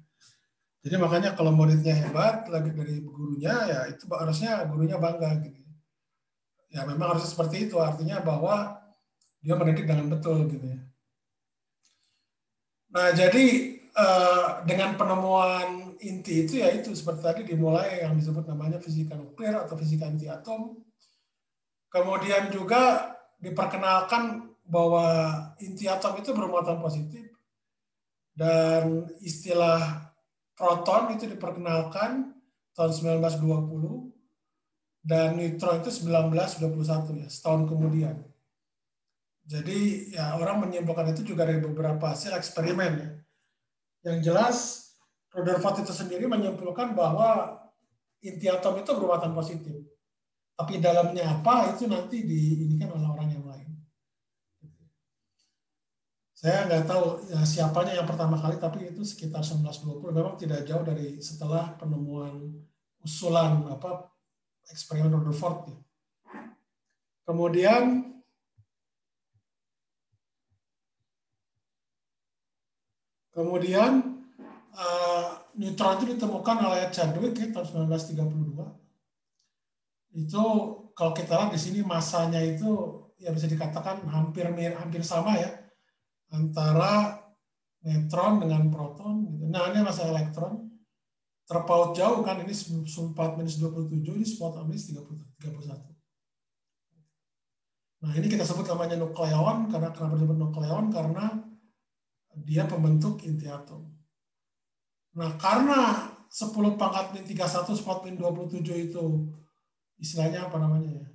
Jadi makanya kalau muridnya hebat lagi dari gurunya ya itu harusnya gurunya bangga gitu. Ya memang harusnya seperti itu, artinya bahwa dia mendidik dengan betul gitu ya. Nah, jadi dengan penemuan inti itu ya itu seperti tadi dimulai yang disebut namanya fisika nuklir atau fisika anti atom. Kemudian juga diperkenalkan bahwa inti atom itu bermuatan positif dan istilah proton itu diperkenalkan tahun 1920 dan neutron itu 1921 ya, setahun kemudian. Jadi ya orang menyimpulkan itu juga dari beberapa hasil eksperimen ya. Yang jelas Rutherford itu sendiri menyimpulkan bahwa inti atom itu bermuatan positif. Tapi dalamnya apa itu nanti diinikan oleh orang yang lain. Saya nggak tahu ya, siapanya yang pertama kali, tapi itu sekitar 1920 memang tidak jauh dari setelah penemuan usulan apa eksperimen Rutherford. Kemudian neutron itu ditemukan oleh Chadwick ya, tahun 1932. Itu kalau kita lihat di sini masanya itu ya bisa dikatakan hampir sama ya antara neutron dengan proton. Gitu. Nah ini masa elektron terpaut jauh kan, ini 4-27, ini 4-31. Nah ini kita sebut namanya nukleon, karena kenapa disebut nukleon? Karena dia pembentuk inti atom. Nah, karena 10⁻31 4-27 itu istilahnya apa namanya ya?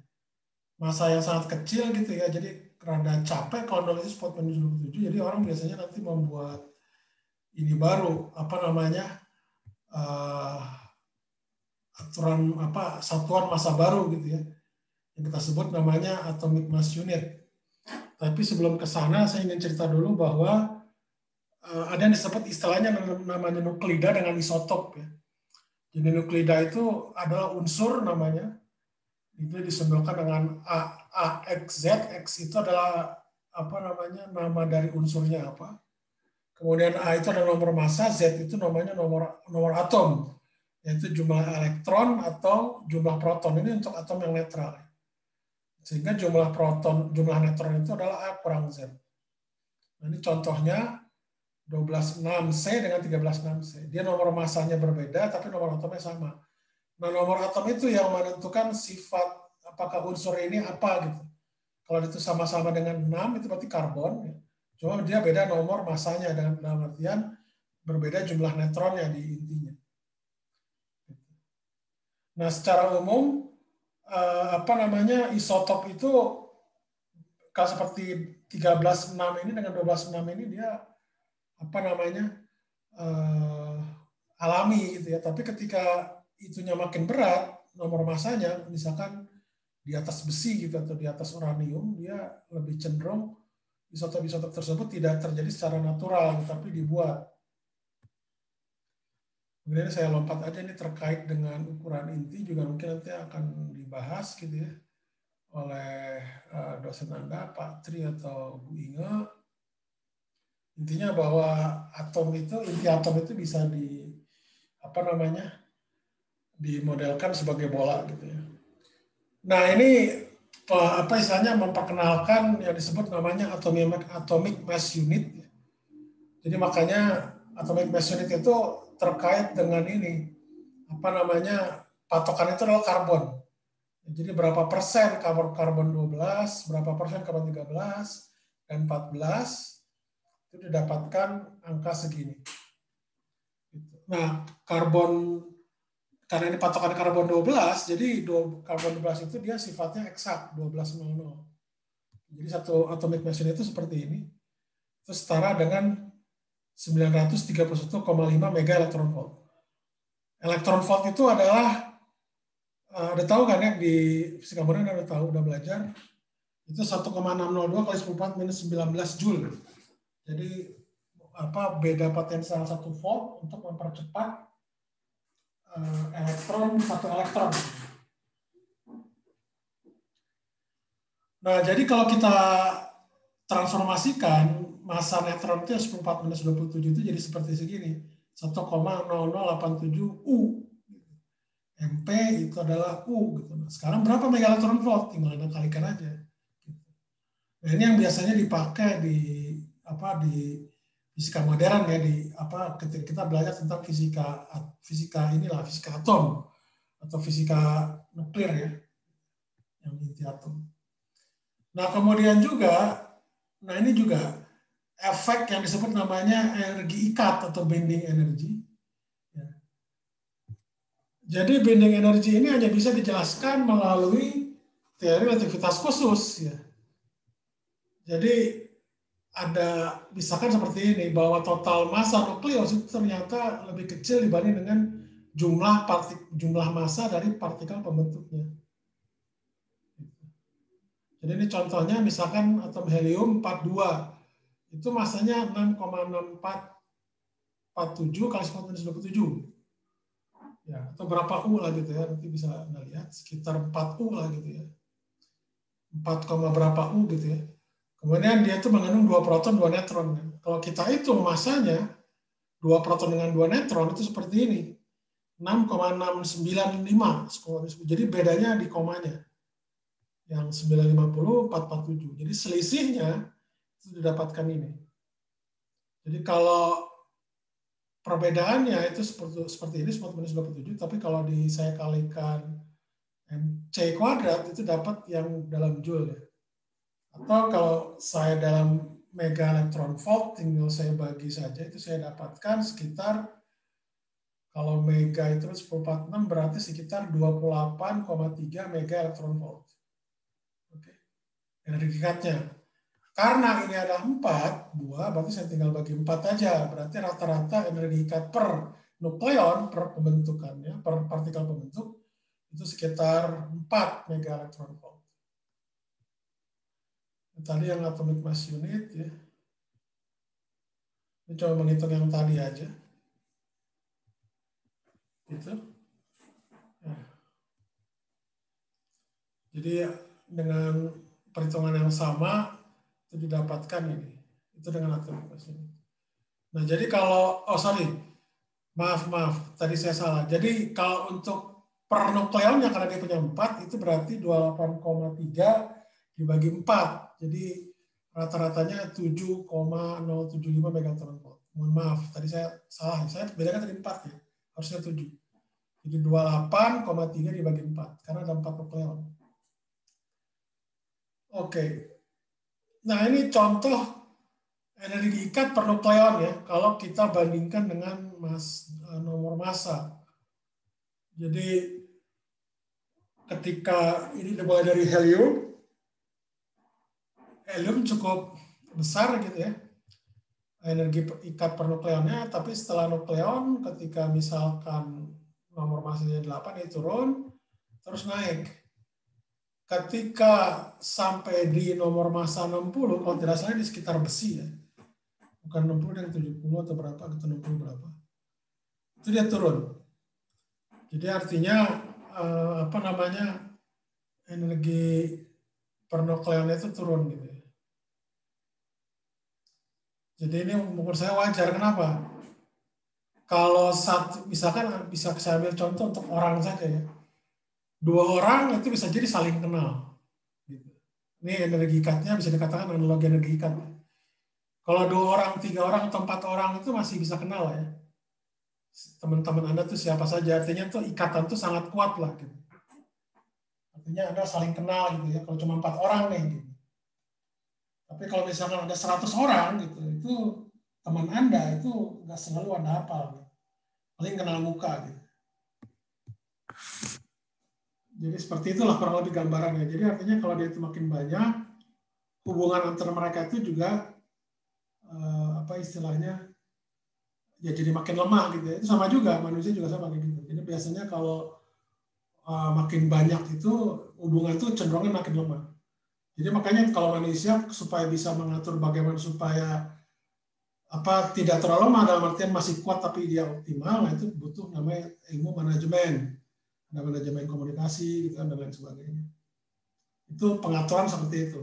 Masa yang sangat kecil gitu ya. Jadi rada capek kalau nulis 4-27. Jadi orang biasanya nanti membuat ini baru apa namanya? Aturan apa satuan massa baru gitu ya. Yang kita sebut namanya atomic mass unit. Tapi sebelum ke sana saya ingin cerita dulu bahwa ada yang disebut istilahnya namanya nuklida dengan isotop ya. Jadi nuklida itu adalah unsur namanya, itu disimbolkan dengan A, X, Z. X itu adalah apa namanya nama dari unsurnya apa. Kemudian A itu adalah nomor massa, Z itu namanya nomor atom, yaitu jumlah elektron atau jumlah proton. Ini untuk atom yang netral. Sehingga jumlah neutron itu adalah A kurang Z. Nah, ini contohnya 12,6C dengan 13,6C. Dia nomor massanya berbeda, tapi nomor atomnya sama. Nah, nomor atom itu yang menentukan sifat apakah unsur ini apa gitu. Kalau itu sama-sama dengan 6, itu berarti karbon. Cuma dia beda nomor massanya, dalam artian berbeda jumlah neutronnya di intinya. Nah, secara umum, isotop itu kalau seperti 13.6 ini dengan 12.6 ini dia alami gitu ya. Tapi ketika itunya makin berat, nomor masanya misalkan di atas besi gitu atau di atas uranium, dia lebih cenderung isotop-isotop tersebut tidak terjadi secara natural, tapi dibuat. Kemudian saya lompat aja ini terkait dengan ukuran inti juga mungkin nanti akan dibahas gitu ya oleh dosen Anda, Pak Tri atau Bu Inge. Intinya bahwa inti atom itu bisa dimodelkan sebagai bola gitu ya. Nah ini istilahnya memperkenalkan yang disebut namanya atomic mass unit. Jadi makanya atomic mass unit itu terkait dengan ini patokan itu adalah karbon. Jadi berapa persen karbon 12, berapa persen karbon 13 dan 14 itu didapatkan angka segini. Nah, karena ini patokan karbon 12, jadi karbon 12 itu dia sifatnya eksak, 1200. Jadi satu atomic mass unit itu seperti ini. Itu setara dengan 931,5 mega elektron volt. Elektron volt itu adalah, ada tahu kan ya, di fisika modern ada tahu, udah belajar, itu 1,602 kali 10⁻⁻19 Joule. Jadi beda potensial 1 volt untuk mempercepat satu elektron. Nah, jadi kalau kita transformasikan masa neutron itu 10⁻⁻27 itu jadi seperti segini, 1,0087 U. MP itu adalah U gitu. Nah, sekarang berapa mega elektron volt? Tinggal Anda kalikan aja. Nah, ini yang biasanya dipakai di fisika modern ya, ketika kita belajar tentang fisika atom atau fisika nuklir ya, yang inti atom. Nah, kemudian juga, ini juga efek yang disebut namanya energi ikat atau bending energy. Ya. Jadi bending energy ini hanya bisa dijelaskan melalui teori relativitas khusus. Ya. Jadi misalkan seperti ini, bahwa total massa nukleus itu ternyata lebih kecil dibanding dengan jumlah massa dari partikel pembentuknya. Jadi ini contohnya misalkan atom helium 42, itu massanya 6,6447 kali 10⁻27. Ya, atau berapa U lah gitu ya, nanti bisa Anda lihat, sekitar 4 U lah gitu ya. 4, berapa U gitu ya. Kemudian dia itu mengandung 2 proton, 2 neutron. Kalau kita hitung masanya, 2 proton dengan 2 neutron itu seperti ini. 6,695. Jadi bedanya di komanya. Yang 950, 447. Jadi selisihnya itu didapatkan ini. Jadi kalau perbedaannya itu seperti ini, 10⁻27, tapi kalau saya kalikan C kuadrat itu dapat yang dalam joule ya. Atau kalau saya dalam mega elektron volt, tinggal saya bagi saja, itu saya dapatkan sekitar, kalau mega itu 10⁻46 berarti sekitar 28,3 mega elektron volt. Oke. Energi ikatnya. Karena ini ada 4, 2, berarti saya tinggal bagi 4 aja. Berarti rata-rata energi ikat per nukleon, per pembentukannya, per partikel pembentuk, itu sekitar 4 mega elektron volt. Tadi yang atomic mass unit ya. Ini coba menghitung yang tadi aja. Gitu. Ya. Jadi dengan perhitungan yang sama itu didapatkan ini. Itu dengan atomic mass unit. Nah, jadi kalau maaf, tadi saya salah. Jadi kalau untuk per nukleon yang karena dia punya 4 itu berarti 28,3 dibagi 4. Jadi rata-ratanya 7,075 megaton volt. Mohon maaf, tadi saya salah. Saya bedakan tadi 4 ya. Harusnya 7. Jadi 28,3 dibagi 4 karena ada 4 nukleon. Oke. Nah, ini contoh energi ikat per nukleon ya, kalau kita bandingkan dengan nomor massa. Jadi ketika ini dimulai dari helium cukup besar gitu ya, energi ikat pernukleonnya, tapi setelah nukleon ketika misalkan nomor masanya 8 dia turun, terus naik. Ketika sampai di nomor massa 60, kalau tidak salah di sekitar besi ya, bukan 60 dan 70 atau berapa, gitu 60 berapa, itu dia turun. Jadi artinya energi pernukleonnya itu turun gitu ya. Jadi ini menurut saya wajar. Kenapa? Kalau misalkan bisa saya ambil contoh untuk orang saja ya. 2 orang itu bisa jadi saling kenal. Gitu. Ini energi ikatnya bisa dikatakan analogi energi ikat. Kalau 2 orang, 3 orang, atau 4 orang itu masih bisa kenal ya. Teman-teman Anda tuh siapa saja. Artinya tuh ikatan tuh sangat kuat lah. Gitu. Artinya Anda saling kenal gitu ya. Kalau cuma 4 orang nih. Gitu. Tapi kalau misalkan ada 100 orang gitu, itu teman Anda itu nggak selalu Anda hafal. Gitu. Paling kenal muka gitu. Jadi seperti itulah kurang lebih gambarannya. Jadi artinya kalau dia itu makin banyak, hubungan antara mereka itu juga istilahnya ya jadi makin lemah gitu ya. Itu sama juga, manusia juga sama kayak gitu. Jadi biasanya kalau makin banyak itu hubungan itu cenderungnya makin lemah. Jadi makanya kalau manusia supaya bisa mengatur bagaimana supaya tidak terlalu lemah dalam artian masih kuat tapi dia optimal, nah itu butuh namanya ilmu manajemen, ada manajemen komunikasi gitu dan lain sebagainya. Itu pengaturan seperti itu.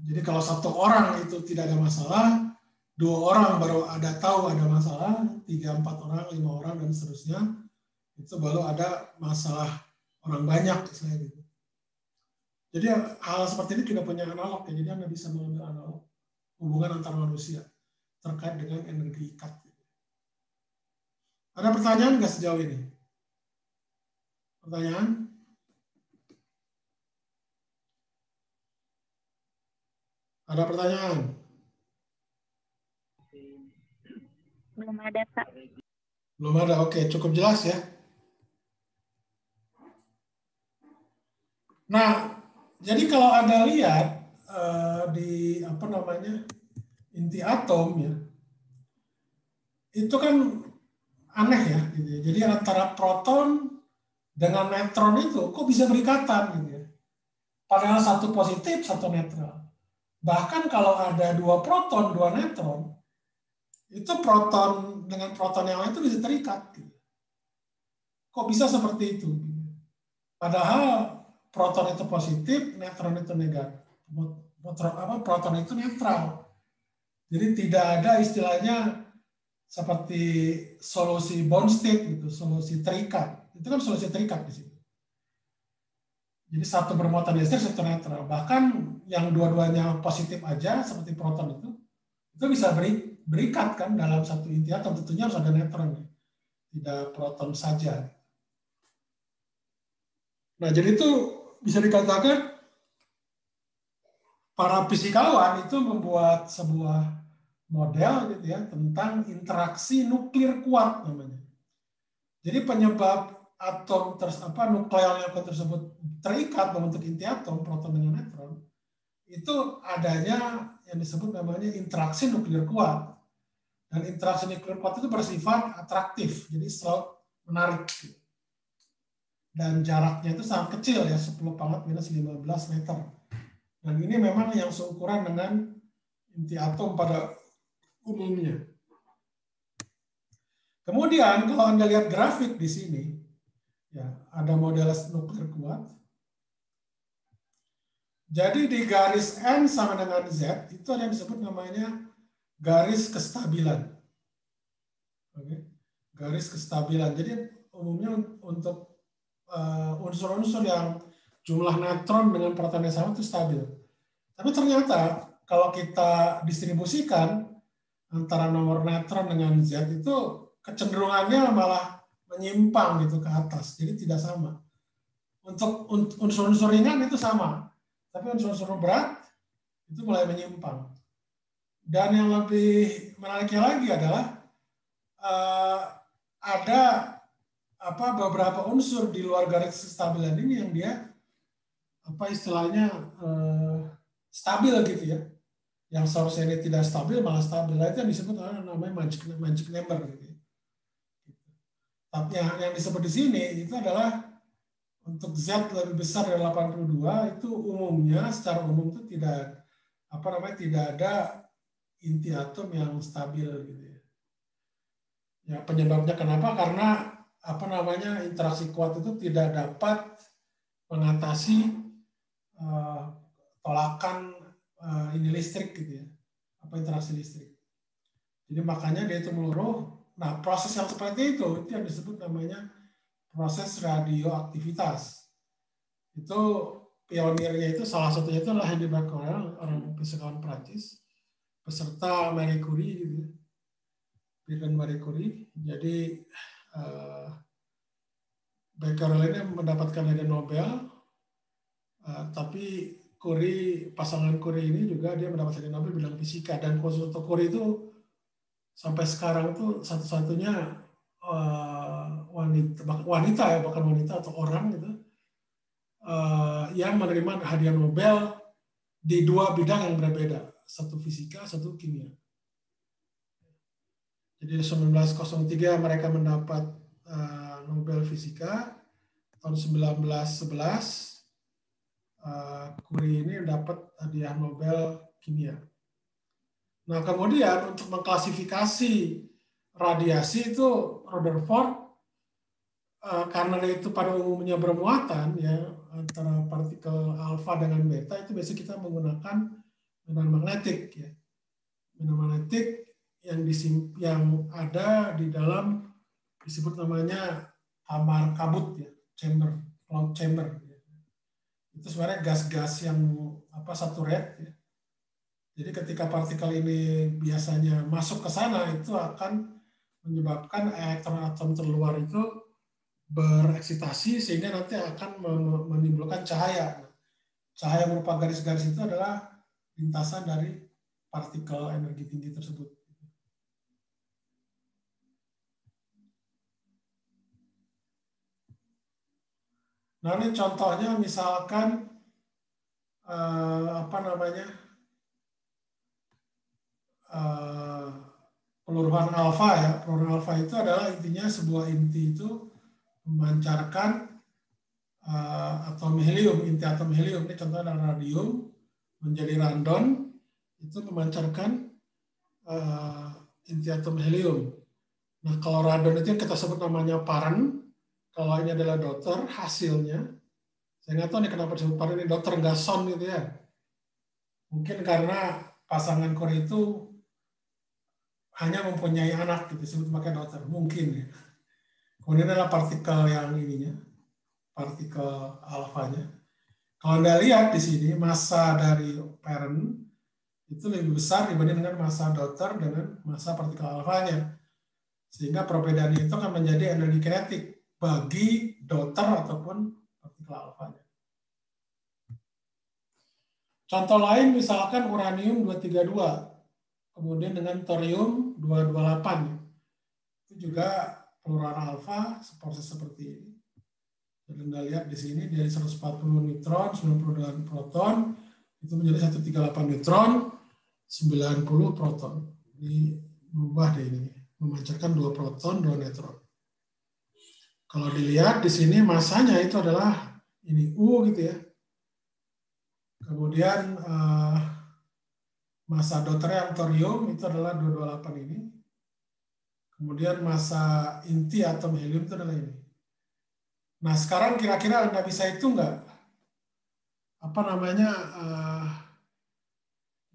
Jadi kalau 1 orang itu tidak ada masalah, 2 orang baru tahu ada masalah, 3, 4 orang, 5 orang dan seterusnya, itu baru ada masalah orang banyak misalnya gitu. Jadi hal seperti ini juga punya analog ya. Jadi Anda bisa mengambil analog hubungan antar manusia terkait dengan energi ikat. Ada pertanyaan nggak sejauh ini? Pertanyaan? Ada pertanyaan? Belum ada, Kak. Belum ada, oke. Cukup jelas ya. Nah, jadi kalau Anda lihat di inti atom ya, itu kan aneh ya, gitu ya. Jadi antara proton dengan neutron itu kok bisa berikatan gitu ya. Padahal satu positif, satu netral. Bahkan kalau ada 2 proton, 2 neutron, itu proton dengan proton yang lain itu bisa terikat. Gitu. Kok bisa seperti itu? Padahal proton itu positif, neutron itu negatif. Proton itu netral. Jadi tidak ada istilahnya seperti solusi bond state gitu, solusi terikat. Itu kan solusi terikat di situ. Jadi satu bermuatan listrik, satu netral. Bahkan yang dua-duanya positif aja seperti proton itu bisa berikat kan dalam satu inti atom. Tentunya harus ada neutron, tidak proton saja. Nah, jadi itu bisa dikatakan para fisikawan itu membuat sebuah model gitu ya tentang interaksi nuklir kuat namanya. Jadi penyebab atom nukleon yang tersebut terikat membentuk inti atom proton dengan neutron itu adanya yang disebut namanya interaksi nuklir kuat. Dan interaksi nuklir kuat itu bersifat atraktif, jadi selalu menarik. Dan jaraknya itu sangat kecil ya, 10⁻⁻15 meter. Dan ini memang yang seukuran dengan inti atom pada umumnya. Kemudian kalau Anda lihat grafik di sini, ya ada model nuklir kuat. Jadi di garis N sama dengan Z itu ada yang disebut namanya garis kestabilan. Oke. Garis kestabilan. Jadi umumnya untuk unsur-unsur yang jumlah neutron dengan protonnya sama itu stabil. Tapi ternyata kalau kita distribusikan antara nomor neutron dengan Z itu kecenderungannya malah menyimpang gitu ke atas. Jadi tidak sama. Untuk unsur-unsur ringan itu sama. Tapi unsur-unsur berat itu mulai menyimpang. Dan yang lebih menariknya lagi adalah ada beberapa unsur di luar garis kestabilan ini yang dia istilahnya stabil gitu ya. Yang seharusnya ini tidak stabil malah stabil. Itu yang disebut namanya magic number gitu ya. Tapi yang disebut di sini itu adalah untuk Z lebih besar dari 82 itu umumnya secara umum itu tidak ada inti atom yang stabil gitu ya. Ya penyebabnya kenapa? Karena interaksi kuat itu tidak dapat mengatasi tolakan ini listrik gitu ya. Interaksi listrik. Jadi makanya dia itu meluruh. Nah, proses yang seperti itu yang disebut namanya proses radioaktivitas. Itu pionirnya itu salah satunya itu adalah Henri Becquerel, orang fisikawan Prancis, beserta Marie Curie gitu ya. Pierre dan Marie Curie. Jadi Becquerel ini mendapatkan hadiah Nobel, tapi pasangan Curie ini juga dia mendapatkan hadiah Nobel bidang fisika, dan khusus untuk Curie itu sampai sekarang tuh satu-satunya wanita ya, bahkan wanita atau orang gitu yang menerima hadiah Nobel di dua bidang yang berbeda, satu fisika, satu kimia. Jadi 1903 mereka mendapat Nobel Fisika, tahun 1911 Curie ini dapat hadiah Nobel Kimia. Nah, kemudian untuk mengklasifikasi radiasi itu Rutherford karena itu pada umumnya bermuatan ya antara partikel alfa dengan beta, itu biasanya kita menggunakan medan magnetik ya. Medan magnetik yang ada di dalam disebut namanya kamar kabut ya, cloud chamber. Ya. Itu sebenarnya gas-gas yang saturate ya. Jadi ketika partikel ini biasanya masuk ke sana, itu akan menyebabkan elektron atom terluar itu bereksitasi sehingga nanti akan menimbulkan cahaya. Cahaya berupa garis-garis itu adalah lintasan dari partikel energi tinggi tersebut. Nah ini contohnya misalkan peluruhan alfa ya. Peluruhan alfa itu adalah intinya sebuah inti itu memancarkan atom helium, inti atom helium. Ini contohnya adalah radium menjadi radon, itu memancarkan inti atom helium. Nah kalau radon itu yang kita sebut namanya paran, kalau ini adalah daughter hasilnya. Saya nggak tahu nih kenapa disebut paran, ini daughter nggak son gitu ya. Mungkin karena pasangan Curie itu hanya mempunyai anak gitu, disebut pakai daughter, mungkin ya. Kemudian adalah partikel yang ininya, partikel alfanya. Kalau Anda lihat di sini massa dari parent itu lebih besar dibanding dengan massa daughter dengan massa partikel alfanya. Sehingga perbedaan itu akan menjadi energi kinetik bagi daughter ataupun partikel alfanya. Contoh lain misalkan uranium 232, kemudian dengan thorium 228. Itu juga peluruhan alfa proses seperti ini. Jadi Anda lihat di sini dari 140 neutron, 98 proton, itu menjadi 138 neutron, 90 proton. Ini berubah deh ini, memancarkan 2 proton, 2 neutron. Kalau dilihat di sini masanya itu adalah ini U gitu ya. Kemudian massa daughter yang thorium itu adalah 228 ini. Kemudian massa inti atom helium itu adalah ini. Nah sekarang kira-kira Anda bisa hitung nggak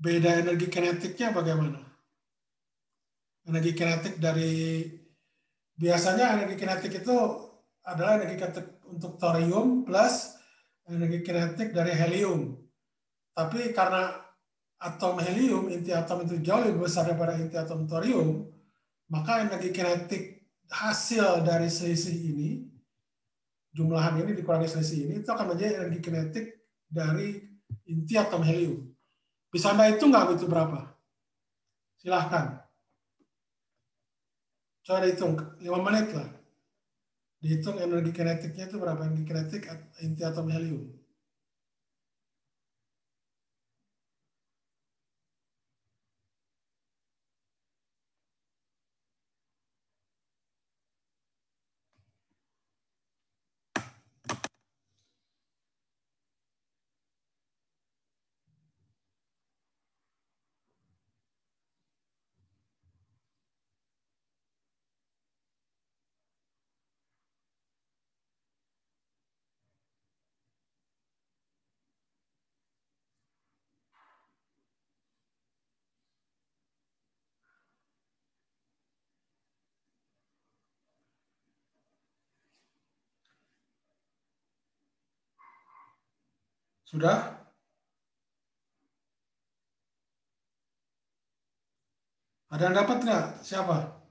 beda energi kinetiknya bagaimana? Energi kinetik dari biasanya energi kinetik itu adalah energi kinetik untuk thorium plus energi kinetik dari helium. Tapi karena atom helium, inti atom itu jauh lebih besar daripada inti atom thorium, maka energi kinetik hasil dari selisih ini, jumlahan ini dikurangi selisih ini, itu akan menjadi energi kinetik dari inti atom helium. Bisa Anda hitung nggak itu berapa? Silahkan. Coba dihitung, 5 menit lah. Dihitung energi kinetiknya itu berapa, energi kinetik inti atom helium. Sudah? Ada yang dapat nggak? Siapa?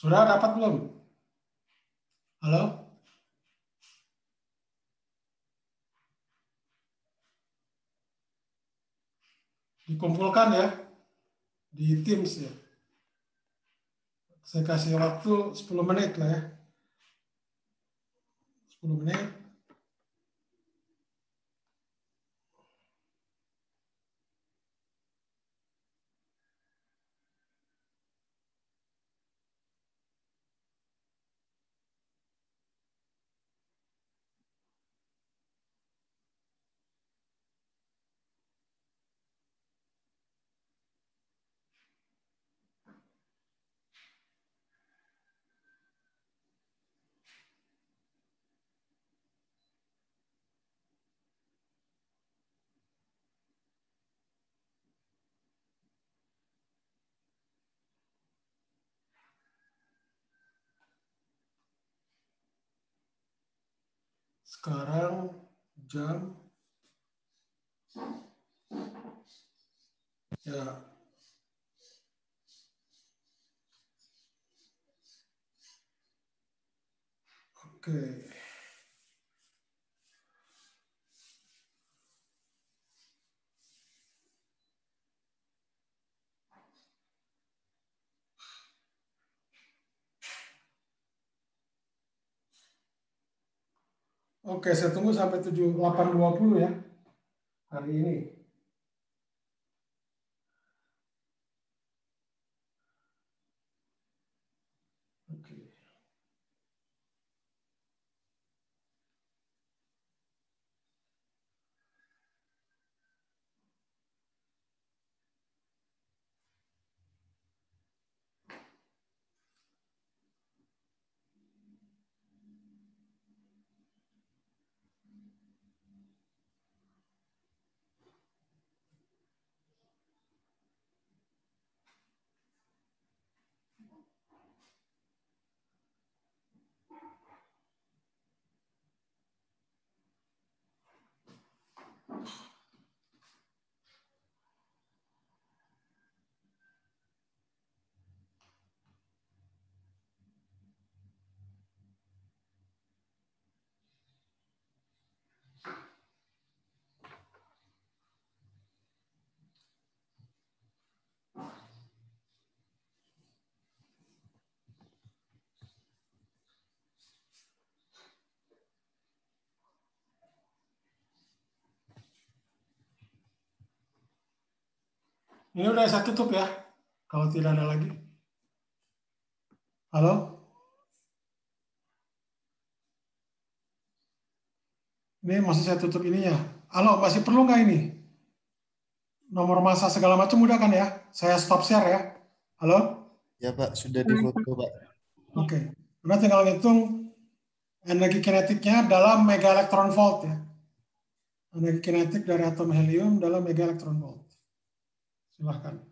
Sudah dapat belum? Halo? Dikumpulkan ya di Teams ya. Saya kasih waktu 10 menit lah ya. 10 menit. Sekarang jam ya. Oke. Oke, saya tunggu sampai 8.20 ya hari ini. Oke. Ini udah saya tutup ya. Kalau tidak ada lagi. Halo? Ini masih saya tutup ininya. Halo, masih perlu nggak ini? Nomor masa segala macam udah kan ya? Saya stop share ya. Halo? Ya Pak, sudah difoto Pak. Oke. Udah tinggal ngitung energi kinetiknya dalam mega elektron volt ya. Energi kinetik dari atom helium dalam mega elektron volt. Silahkan.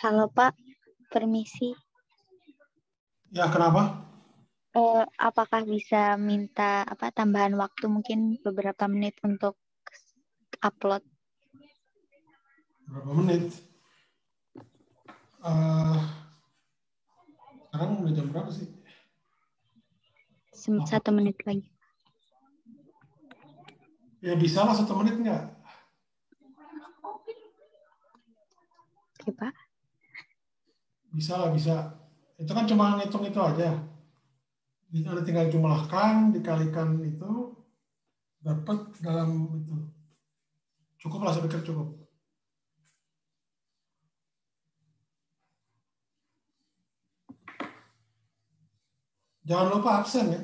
Halo Pak, permisi. Ya, kenapa? Apakah bisa minta tambahan waktu mungkin beberapa menit untuk upload? Berapa menit? Eh, sekarang udah jam berapa sih? 1 menit lagi. Ya bisa lah 1 menit nggak? Oke Pak. Bisa lah, bisa. Itu kan cuma ngitung itu aja. Anda tinggal jumlahkan, dikalikan itu, dapat dalam itu. Cukup lah, saya pikir cukup. Jangan lupa absen ya.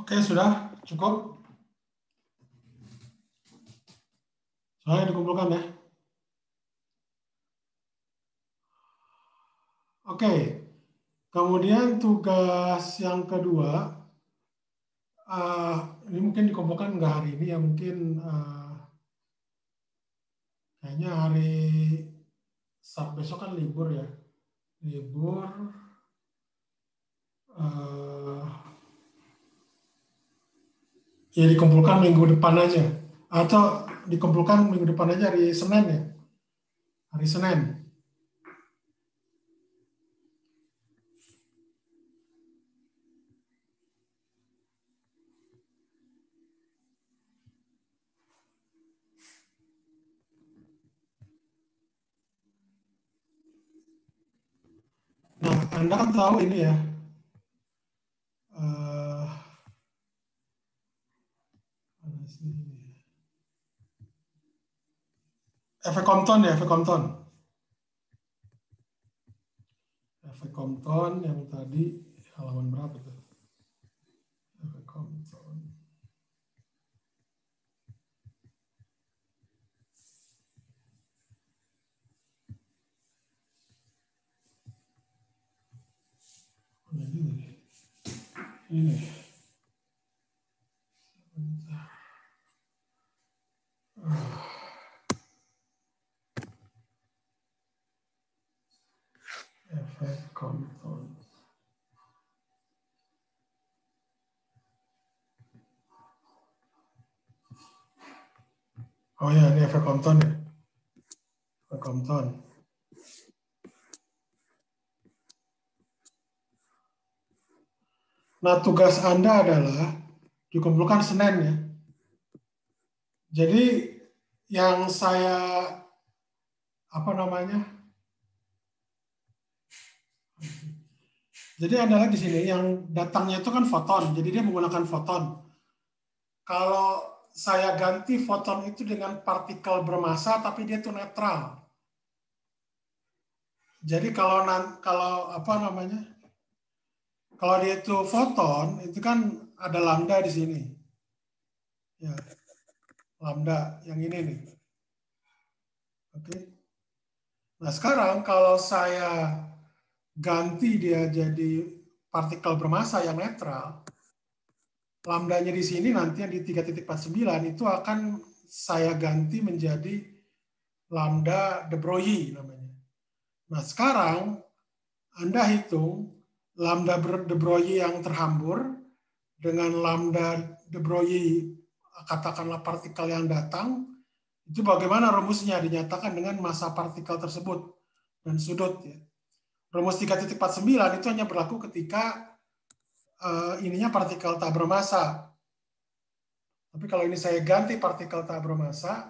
Oke, sudah cukup. Soalnya dikumpulkan ya. Oke, kemudian tugas yang kedua, ini mungkin dikumpulkan nggak hari ini ya, mungkin kayaknya hari Sabtu besok kan libur ya, libur. Ya dikumpulkan minggu depan aja, atau dikumpulkan minggu depan aja hari Senin ya, hari Senin. Nah, Anda kan tahu ini ya, efek Compton ya, efek Compton. Efek Compton yang tadi halaman berapa tuh? Efek Compton. Ini. Efek Compton. Oh ya, ini efek Compton ya. Efek Compton. Nah, tugas Anda adalah dikumpulkan Senin ya. Jadi yang saya Jadi adalah di sini yang datangnya itu kan foton. Jadi dia menggunakan foton. Kalau saya ganti foton itu dengan partikel bermassa tapi dia itu netral. Jadi kalau kalau dia itu foton itu kan ada lambda di sini. Ya. Lambda yang ini nih. Oke. Nah, sekarang kalau saya ganti dia jadi partikel bermassa yang netral, lambdanya di sini nanti yang di 3.49 itu akan saya ganti menjadi lambda de Broglie namanya. Nah, sekarang Anda hitung lambda de Broglie yang terhambur dengan lambda de Broglie katakanlah partikel yang datang, itu bagaimana rumusnya dinyatakan dengan massa partikel tersebut dan sudut ya. Rumus 3.49 itu hanya berlaku ketika ininya partikel tak bermassa. Tapi kalau ini saya ganti partikel tak bermassa,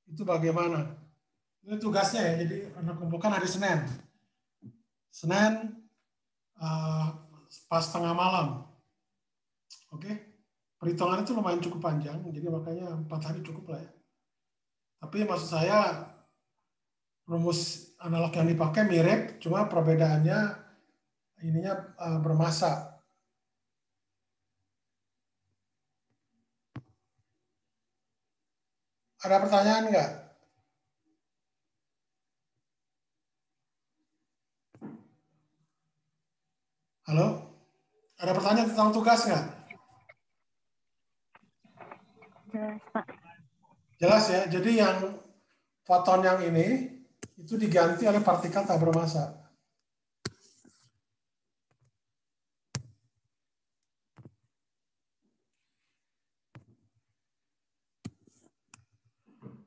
itu bagaimana? Ini tugasnya ya, jadi Anda kumpulkan hari Senin. Senin pas tengah malam. Oke? Perhitungan itu lumayan cukup panjang, jadi makanya 4 hari cukup lah ya. Tapi maksud saya, rumus analog yang dipakai mirip, cuma perbedaannya ininya bermassa. Ada pertanyaan nggak? Halo? Ada pertanyaan tentang tugas nggak? Jelas, Pak. Jelas ya, jadi yang foton yang ini itu diganti oleh partikel tak bermassa.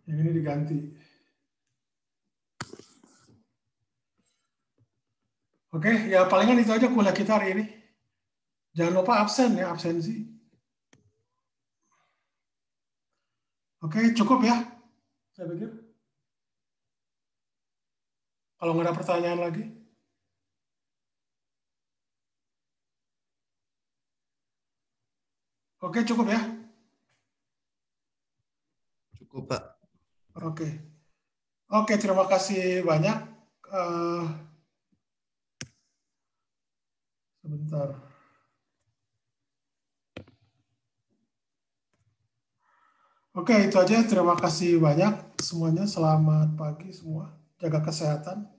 Yang ini diganti. Oke, ya palingan itu aja kuliah kita hari ini. Jangan lupa absen ya, absensi. Oke, cukup ya, saya pikir. Kalau nggak ada pertanyaan lagi. Oke, cukup ya. Cukup, Pak. Oke. Oke, terima kasih banyak. Sebentar. Oke, itu aja. Terima kasih banyak semuanya. Selamat pagi semua. Jaga kesehatan.